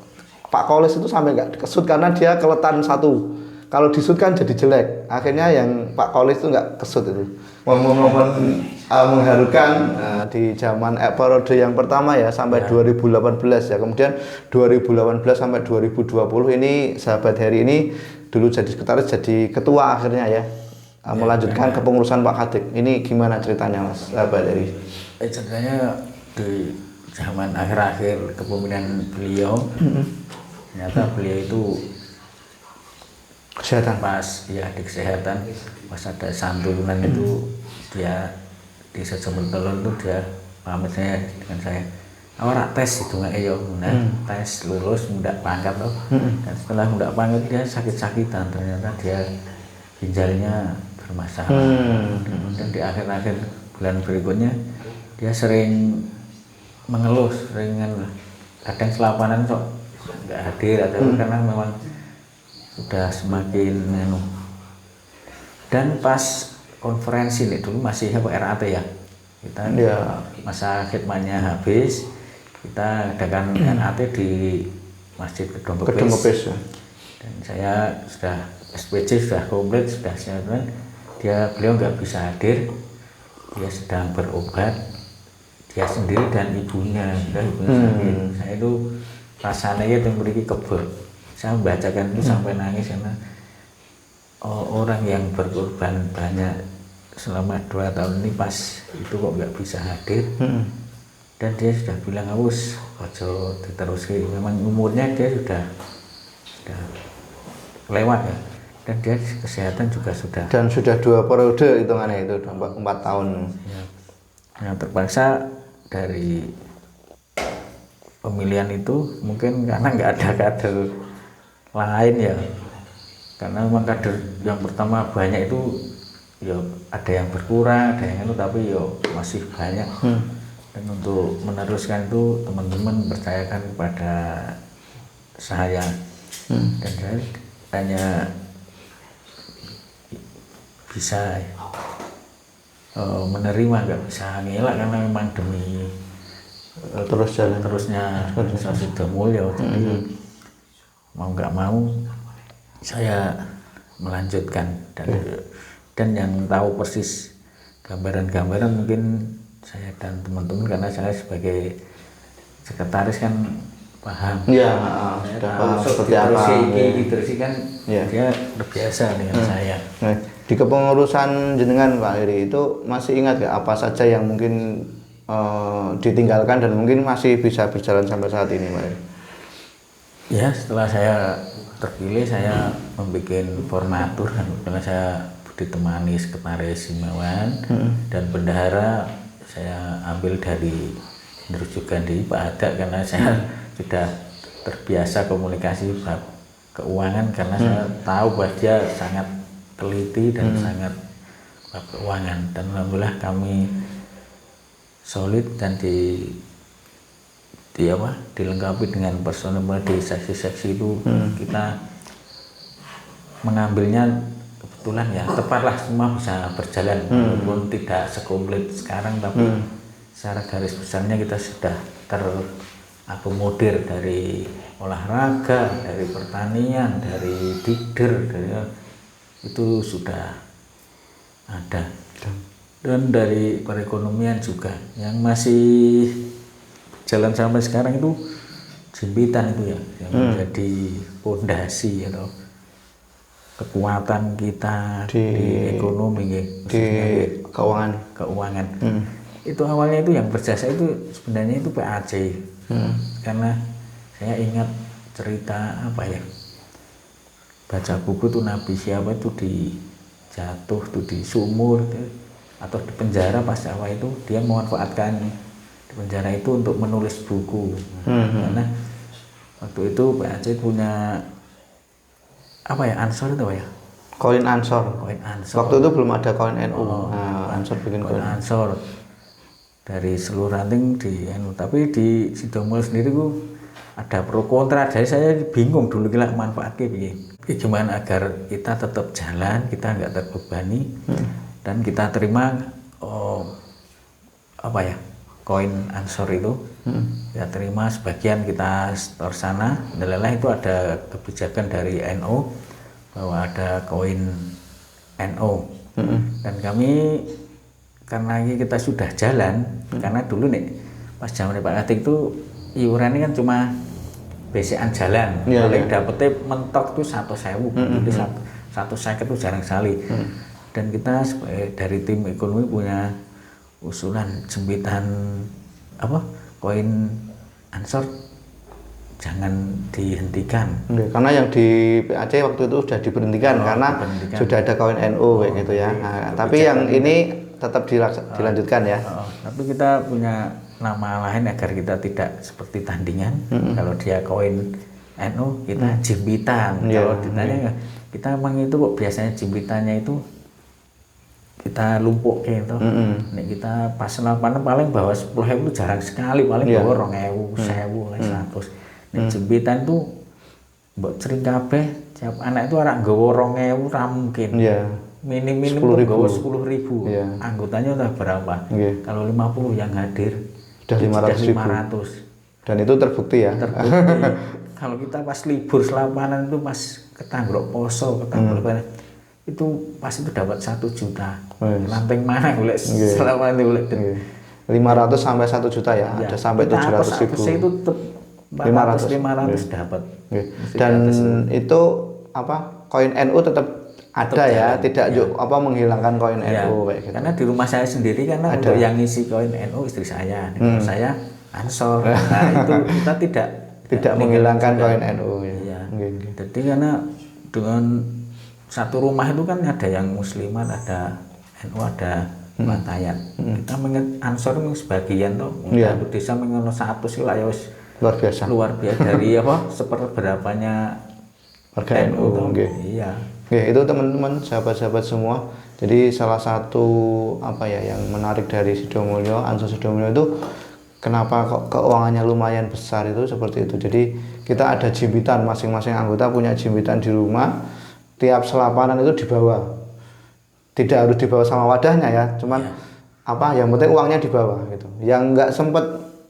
Pak Kolis itu sampai nggak kesut karena dia keletan satu. Kalau disut kan jadi jelek. Akhirnya yang Pak Kolis itu nggak kesut itu. Momen-momen mengharukan di zaman periode yang pertama ya sampai 2018 ya. Kemudian 2018 sampai 2020 ini sahabat Heri ini dulu jadi sekretaris jadi ketua akhirnya ya. Melanjutkan kepengurusan Pak Khatik. Ini gimana ceritanya Mas sahabat Heri? Ceritanya di zaman akhir-akhir kepemimpinan beliau ternyata beliau itu Kesehatan. pas ya di kesehatan pas ada santunan itu dia di sejumlah telur itu dia pamit saya dengan saya awak tes itu nggak tes lulus nggak pangkat loh dan setelah nggak pangkat dia sakit-sakitan ternyata dia ginjalnya bermasalah dan di akhir-akhir bulan berikutnya dia sering mengeluh kadang selapanan sok nggak hadir atau karena memang sudah semakin dan pas konferensi nih dulu masih RAT ya kita masa khidmatnya habis kita adakan RAT di Masjid Gedung Kepes ya. dan saya sudah SPC sudah komplit sudah siap beliau nggak bisa hadir dia sedang berobat dia sendiri dan ibunya sakit saya itu rasanya itu memiliki kebur saya membacakan itu sampai nangis karena orang yang berkorban banyak selama 2 tahun ini pas itu kok nggak bisa hadir dan dia sudah bilang awus ojo diteruski memang umurnya dia sudah lewat ya dan dia kesehatan juga sudah 2 periode hitungannya itu 4 tahun ya. Yang terpaksa dari pemilihan itu mungkin karena nggak ada kader lain ya karena memang kader yang pertama banyak itu ya ada yang berkurang ada yang itu tapi ya masih banyak dan untuk meneruskan itu teman-teman percayakan kepada saya dan saya hanya bisa menerima nggak bisa ngelak karena memang demi terusnya Sidomulyo jadi mau nggak mau saya melanjutkan dan yang tahu persis gambaran-gambaran mungkin saya dan teman-teman karena saya sebagai sekretaris kan paham seperti apa terus kan dia terbiasa dengan saya. Nah, di kepengurusan jenengan Pak Heri itu masih ingat nggak apa saja yang mungkin ditinggalkan dan mungkin masih bisa berjalan sampai saat ini Pak Heri? Ya setelah saya terpilih saya membuat formatur dan karena saya ditemani sekretaris Himawan dan bendahara saya ambil dari Rujukan di Pak Hadak, karena saya sudah terbiasa komunikasi bab keuangan, karena saya tahu bahwa dia sangat teliti dan sangat bab keuangan, dan alhamdulillah kami solid dan dilengkapi dengan personel di seksi-seksi itu. Kita mengambilnya kebetulan ya, tepatlah semua bisa berjalan walaupun tidak sekomplit sekarang, tapi secara garis besarnya kita sudah terakomodir dari olahraga, dari pertanian, dari bider, itu sudah ada. Dan dari perekonomian juga yang masih jalan sampai sekarang itu jembitan itu ya, yang menjadi pondasi atau kekuatan kita di ekonomi, di keuangan. Itu awalnya itu yang berjasa itu sebenarnya itu PAC, karena saya ingat cerita baca buku tuh Nabi siapa itu jatuh tuh di sumur atau di penjara, pas awal itu dia memanfaatkan di penjara itu untuk menulis buku. Karena waktu itu PAC punya Ansor itu koin Ansor. Waktu itu belum ada koin NU. Ansor bikin koin Ansor dari seluruh ranting di NU, tapi di Sidomulyo sendiri ada pro kontra. Jadi saya bingung dulu kira manfaatnya gimana agar kita tetap jalan, kita nggak terbebani, dan kita terima koin Ansor itu. Kita terima sebagian, kita store sana. Adalah itu ada kebijakan dari NU bahwa ada koin NU, dan kami karena kita sudah jalan, karena dulu nih pas zaman Pak Atik itu iurannya kan cuma besekan jalan, paling dapetnya mentok tuh 1.000, jadi 150 itu jarang sekali. Dan kita dari tim ekonomi punya usulan jembitan koin Ansor jangan dihentikan. Karena yang di PAC waktu itu sudah diberhentikan karena sudah ada koin NU kayak gitu ya. Tapi yang ini tetap dilanjutkan ya. Tapi kita punya nama lain agar kita tidak seperti tandingan. Kalau dia koin NU, kita jembitan. Kalau ditanya kita emang itu kok biasanya jembitannya itu kita lumpuk gitu. Nek kita pas lapangan paling bawa 10.000 itu jarang sekali, paling bawa 2.000, 1.000, 100. Nek jembitan itu mbok sering kabeh, tiap anak itu ora nggawa 2.000 ra mungkin. Minim-minim nggawa 10.000. Anggotanya udah berapa? Kalau 50 yang hadir sudah 500.000. Dan itu terbukti ya. Kalau kita pas libur selapanan itu pas ketanggrok poso, itu pas itu dapat 1 juta. Lanting mana boleh selama itu boleh 500 sampai 1 juta ya, ada sampai 700.000. Itu 500 dapat. Dan itu koin NU tetap ada ya, tidak menghilangkan koin NU kayak gitu. Karena di rumah saya sendiri karena ada. Untuk yang ngisi koin NU istri saya, saya Ansor. Nah, itu kita tidak menghilangkan koin NU ya. Jadi karena dengan satu rumah itu kan ada yang muslimat, ada NU, ada Batayan. Kita mengingat Ansor sebagian tuh, untuk desa mengenal 100 sih lah ya luar biasa dari seperberapanya warga NU. Iya. Itu teman-teman, sahabat-sahabat semua. Jadi salah satu yang menarik dari Sidomulyo, Ansor Sidomulyo itu kenapa kok keuangannya lumayan besar itu seperti itu. Jadi kita ada jimbitan, masing-masing anggota punya jimbitan di rumah. Tiap selapanan itu dibawa. Tidak harus dibawa sama wadahnya ya, cuman yang penting uangnya dibawa gitu. Yang nggak sempet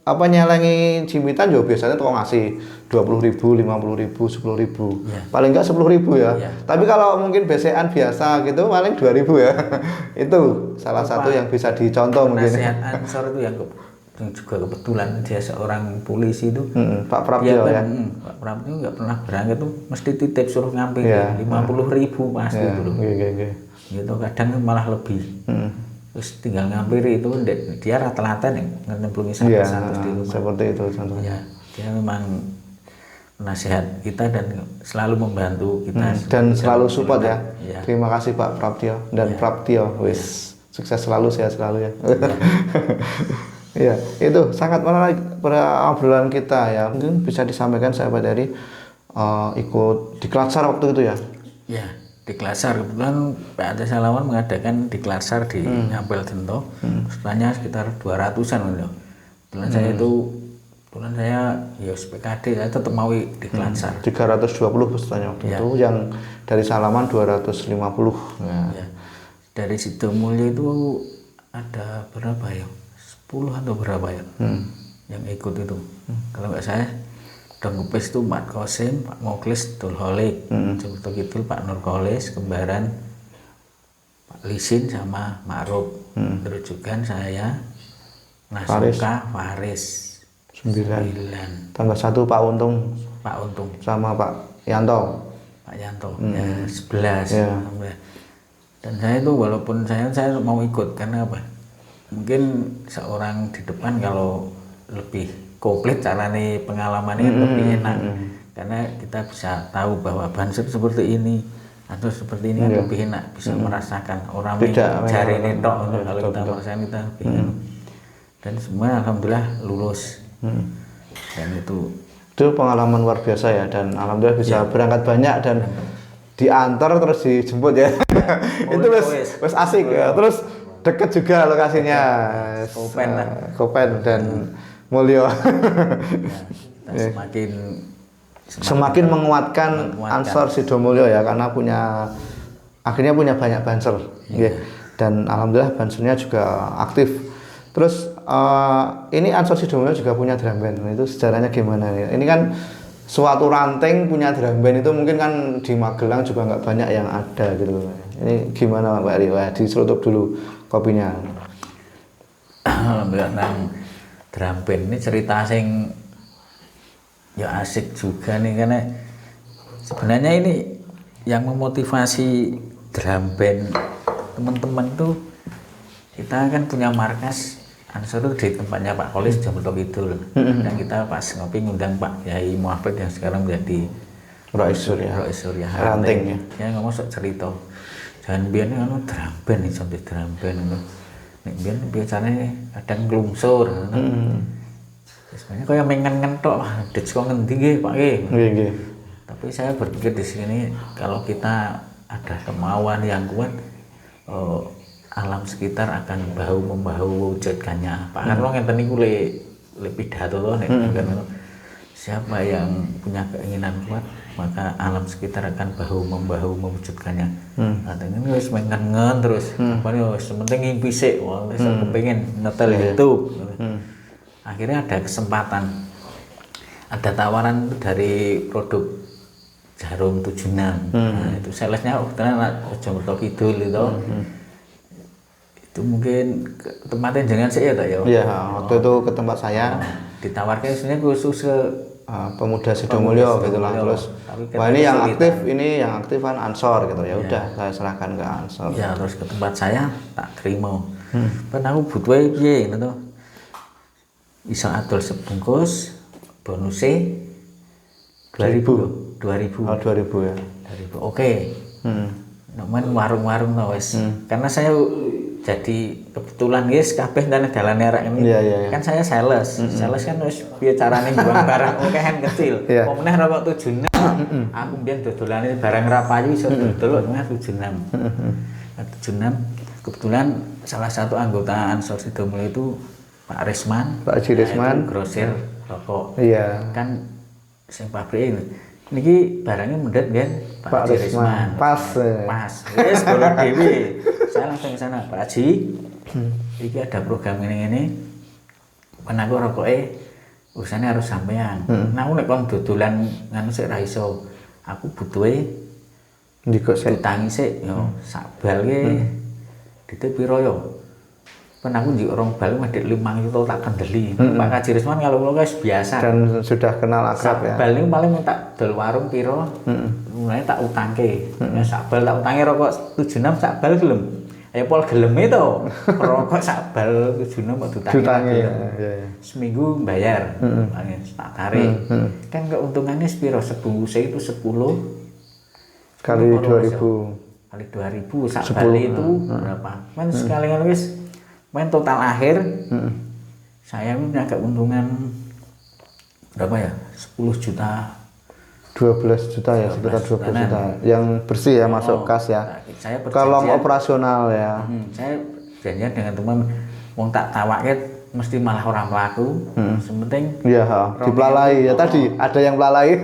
nyelengi jimbitan juga biasanya tuh ngasih 20.000, 50.000, 10.000. Paling nggak 10.000 ya. Tapi kalau mungkin besekan biasa gitu paling 2.000 ya. Itu salah satu yang bisa dicontoh mungkin. Nasihat Ansor itu yang juga kebetulan dia seorang polisi itu, Pak Prabjo ya. Pak Prabjo nggak pernah berangkat tuh mesti titip suruh ngambil 50.000 pasti dulu. Gitu kadang malah lebih. Terus tinggal ngampiri itu dia rata-rata nih ngemplungi 100 dulu. Seperti itu contohnya. Dia memang nasihat kita dan selalu membantu kita dan selalu support ya. Ya. Terima kasih Pak Praptio dan Praptio, wis sukses selalu, sehat selalu ya. Iya, itu sangat menarik pada obrolan kita ya. Mungkin bisa disampaikan sahabat dari ikut di Klatsar waktu itu ya. Ya, di Klatsar kebetulan Pak Ade Salawan mengadakan di Klatsar di Ngapel Dento. Setelahnya sekitar 200-an gitu. Kebetulan saya itu saya ya PKD saya tetap mau di Klatsar. 320 pesertanya waktu itu, yang dari Salaman 250 ya. Ya. Dari Sidomulyo itu ada berapa ya? 10 atau berapa ya? Yang ikut itu. Kalau nggak saya Dongkupes itu Pak Kosim, Pak Moklis, Dul Holik, Jembetul Kidul Pak Nurkolis, Kembaran Pak Lisin sama Ma'ruf. Terujukan saya Nasuka Faris 9. Tanggal 1 Pak Untung sama Pak Yanto ya 11 ya. Dan saya itu walaupun saya mau ikut karena apa, mungkin seorang di depan kalau lebih komplit caranya pengalamannya lebih enak, karena kita bisa tahu bahwa banser seperti ini atau seperti ini kan lebih enak, bisa merasakan orang mencari netok kalau kita merasakan kita lebih enak. Dan semua alhamdulillah lulus. Dan itu pengalaman luar biasa ya, dan alhamdulillah bisa berangkat banyak dan diantar terus dijemput ya. Itu wes asik ya. Terus deket juga lokasinya, Kopen dan Mulyo. Semakin menguatkan Ansor Sidomulyo ya, karena akhirnya punya banyak banser. Dan alhamdulillah bansernya juga aktif. Terus ini Ansor Sidomulyo juga punya drum band. Itu sejarahnya gimana ya? Ini kan suatu ranting punya drum band, itu mungkin kan di Magelang juga nggak banyak yang ada gitu. Ini gimana Pak Eri? Wah, dicelutup dulu kopinya. Alhamdulillah nang drum band ini cerita sing ya asik juga nih, karena sebenarnya ini yang memotivasi drum band teman-teman tuh, kita kan punya markas Ansor itu di tempatnya Pak Kolis Jembetul Kidul. Dan kita pas ngopi ngundang Pak Yai Muhammad yang sekarang menjadi Rois Surya Ranting ya ngomong sok cerita jangan biar nih drum band nih, sampai drum band itu nih biar biasanya kadang ngelungsur sebenarnya kok yang ngentok dit kok ngendi Pak tapi saya berpikir di sini kalau kita ada kemauan yang kuat, alam sekitar akan bahu-membahu wujudkannya. Pak Karno ngenten niku le pidato to nek siapa yang punya keinginan kuat, maka alam sekitar akan bahu-membahu mewujudkannya. Katanya ini wis mengen terus. Apa nih wis penting ngimpi sik, wis kepengin ngetel YouTube. Akhirnya ada kesempatan. Ada tawaran dari produk Jarum 76. Nah, itu salesnya kebetulan Jembetul Kidul itu. Itu mungkin tempatnya jangan saya tak ya? Iya, waktu itu ke tempat saya. Ditawarkan sebenarnya khusus ke pemuda Sidomulyo gitu lah. Terus wah ini yang aktif kan Ansor gitu ya. Udah saya serahkan ke Ansor. Ya terus ke tempat saya tak terima. Kan aku butuh piye gitu. Iso adol sebungkus bonusnya 2000. Oh 2000 ya. 2000. Oke. Namun warung-warung to wis. Karena saya jadi kebetulan guys kabeh dan dalan nerak ini kan saya sales kan wis piye carane buang barang okehan kecil kok meneh rokok 76 aku mbiyen dodolane barang rapayu iso dodol meneh 76 kebetulan salah satu anggota Ansor Sidomulyo itu Pak Haji Risman grosir rokok kan sing pabrik niki barangnya mendet kan Pak Haji Risman pas wis golek dhewe. Saya langsung ke sana, Pak Haji. Iki ada program ini. Kan aku rokoke urusannya harus sampean. Nah, aku nek kon dodolan nganu sik ra iso. Aku butuhe ndikok sik utangi sik yo sak bal ki dite piro yo. Kan aku njuk rong bal medhek 5 juta tak kendeli. Pak Haji Risman kalau kula wis biasa dan sudah kenal akrab ya. Bal niku paling tak dol warung piro. Mulane tak utangke. Sak bal tak utangi rokok 76 sak bal gelem. ayo pol gelem itu rokok sak bal tujune mau Dutangi. ditangi Ya. seminggu bayar tak tarik kan keuntungannya sepiro sebungkusnya itu 10 Kali 2000. kali 2000 sak bali itu berapa kan sekali wis main total akhir saya punya keuntungan berapa ya 10 juta 12 juta ya, sekitar 12 juta yang bersih ya, masuk kas ya. Saya Kalau operasional ya. Saya janjian dengan teman wong tak tawake mesti malah orang pelaku. Sementing iya, dipelalai ya tadi ada yang pelalai.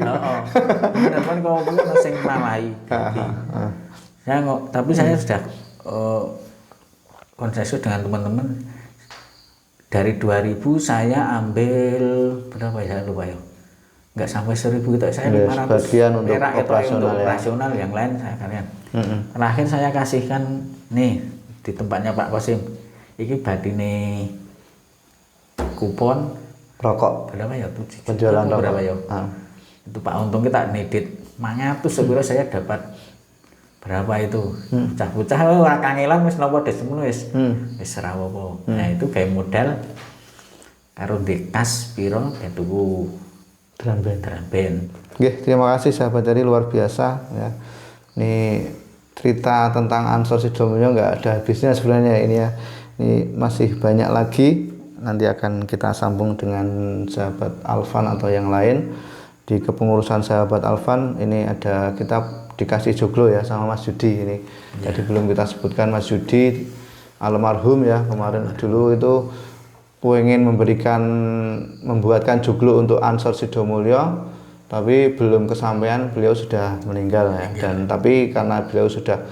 Teman kok sing pelalai. Tapi saya sudah konsensus dengan teman-teman dari 2000 saya ambil berapa ya saya lupa ya. Enggak sampai 1000 gitu, saya 500 sebagian untuk operasional yang lain saya kalian. Terakhir saya kasihkan nih di tempatnya Pak Kosim. Iki batine kupon rokok. Berapa ya? Penjualan rokok. Berapa ya? Itu Pak Untung kita nedit 500 segera saya dapat berapa itu? Bocah-bocah ora kangelan wis napa des semono wis. Wis ora apa. Nah, itu kayak modal karo ndek kas piro ben tuku drum band. Oke, terima kasih sahabat dari luar biasa ya. Ini cerita tentang Ansor Sidomulyo nggak ada habisnya sebenarnya ini ya. Ini masih banyak lagi. Nanti akan kita sambung dengan sahabat Alvan atau yang lain. Di kepengurusan sahabat Alvan ini ada kita dikasih joglo ya sama Mas Yudi ini. Jadi belum kita sebutkan Mas Yudi almarhum ya kemarin dulu itu ingin membuatkan joglo untuk Ansor Sidomulyo, tapi belum kesampaian, beliau sudah meninggal ya. Dan tapi karena beliau sudah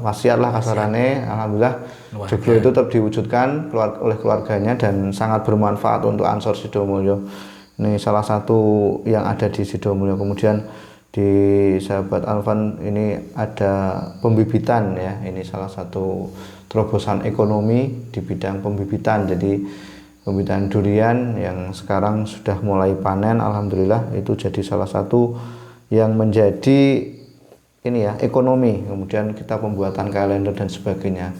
wasiat lah kasarannya, alhamdulillah joglo itu tetap diwujudkan oleh keluarganya dan sangat bermanfaat untuk Ansor Sidomulyo. Ini salah satu yang ada di Sidomulyo. Kemudian di sahabat Alvan ini ada pembibitan ya, ini salah satu terobosan ekonomi di bidang pembibitan. Jadi pembibitan durian yang sekarang sudah mulai panen, alhamdulillah itu jadi salah satu yang menjadi ini ya ekonomi. Kemudian kita pembuatan kalender dan sebagainya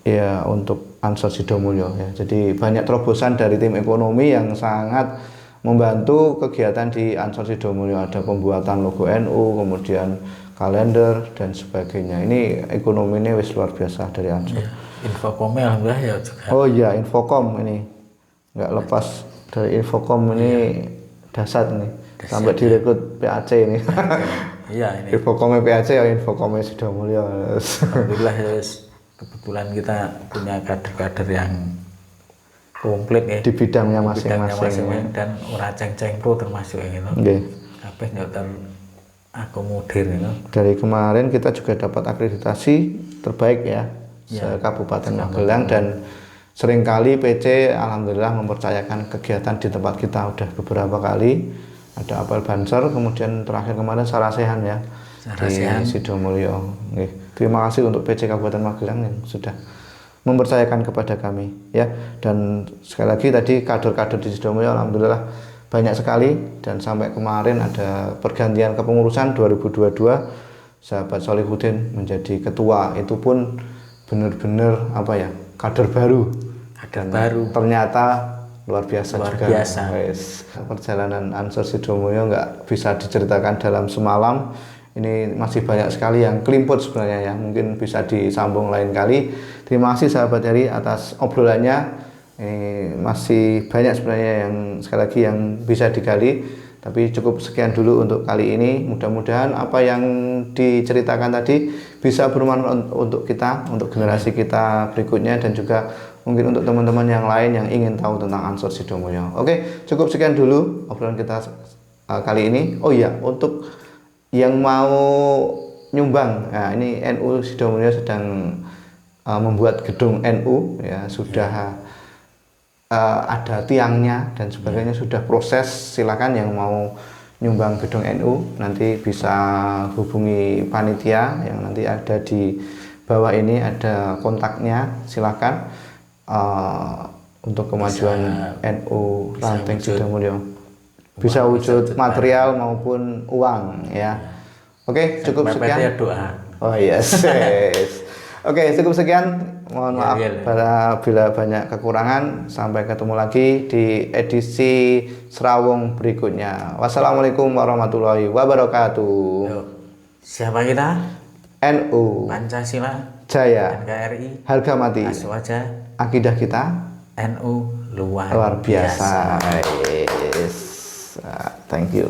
ya untuk Ansor Sidomulyo ya. Jadi banyak terobosan dari tim ekonomi yang sangat membantu kegiatan di Ansor Sidomulyo. Ada pembuatan logo NU, kemudian kalender dan sebagainya. Ini ekonominya wis luar biasa dari Ansor. Ya, Infocom alhamdulillah ya juga. Oh iya, Infocom ini nggak lepas dari Infocom ini dahsyat nih. Sampai direkrut PAC ini. Iya ini. Infocom PAC ya Infocom Sidomulyo. Alhamdulillah ya, kebetulan kita punya kader-kader yang komplit ya di bidangnya masing-masing dan ora ceng-cengpro termasuk yang itu. Nggih. Kabeh nyoten akomodir itu. Dari kemarin kita juga dapat akreditasi terbaik ya, se-Kabupaten Magelang dan seringkali PC alhamdulillah mempercayakan kegiatan di tempat kita udah beberapa kali. Ada apel banser, kemudian terakhir kemarin Sarasehan ya di Sidomulyo. Nggih. Terima kasih untuk PC Kabupaten Magelang yang sudah mempercayakan kepada kami ya. Dan sekali lagi tadi kader-kader di Sidomulyo alhamdulillah banyak sekali, dan sampai kemarin ada pergantian kepengurusan 2022 sahabat Solihuddin menjadi ketua, itu pun benar-benar apa ya, kader baru ternyata luar biasa juga. Perjalanan Ansor Sidomulyo nggak bisa diceritakan dalam semalam. Ini masih banyak sekali yang kelimput sebenarnya ya, mungkin bisa disambung lain kali. Terima kasih sahabat Heri atas obrolannya. Ini masih banyak sebenarnya yang sekali lagi yang bisa digali, tapi cukup sekian dulu untuk kali ini. Mudah-mudahan apa yang diceritakan tadi bisa bermanfaat untuk kita, untuk generasi kita berikutnya, dan juga mungkin untuk teman-teman yang lain yang ingin tahu tentang Ansor Sidomulyo. Oke, cukup sekian dulu obrolan kita kali ini. Oh iya, untuk yang mau nyumbang, nah ini NU Sidomulyo sedang membuat gedung NU ya, sudah ada tiangnya dan sebagainya, sudah proses. Silakan yang mau nyumbang gedung NU nanti bisa hubungi panitia yang nanti ada di bawah ini, ada kontaknya. Silakan untuk kemajuan NU Ranting Sidomulyo, bisa wujud material maupun uang ya. Oke, cukup sekian. Doa. Oh yes. Oke, cukup sekian. Mohon maaf bila banyak kekurangan. Sampai ketemu lagi di edisi Serawung berikutnya. Wassalamualaikum warahmatullahi wabarakatuh. Yuk, siapa kita? NU Pancasila Jaya, NKRI harga mati. Aswaja Akidah kita NU luar biasa. biasa. Yes. Thank you.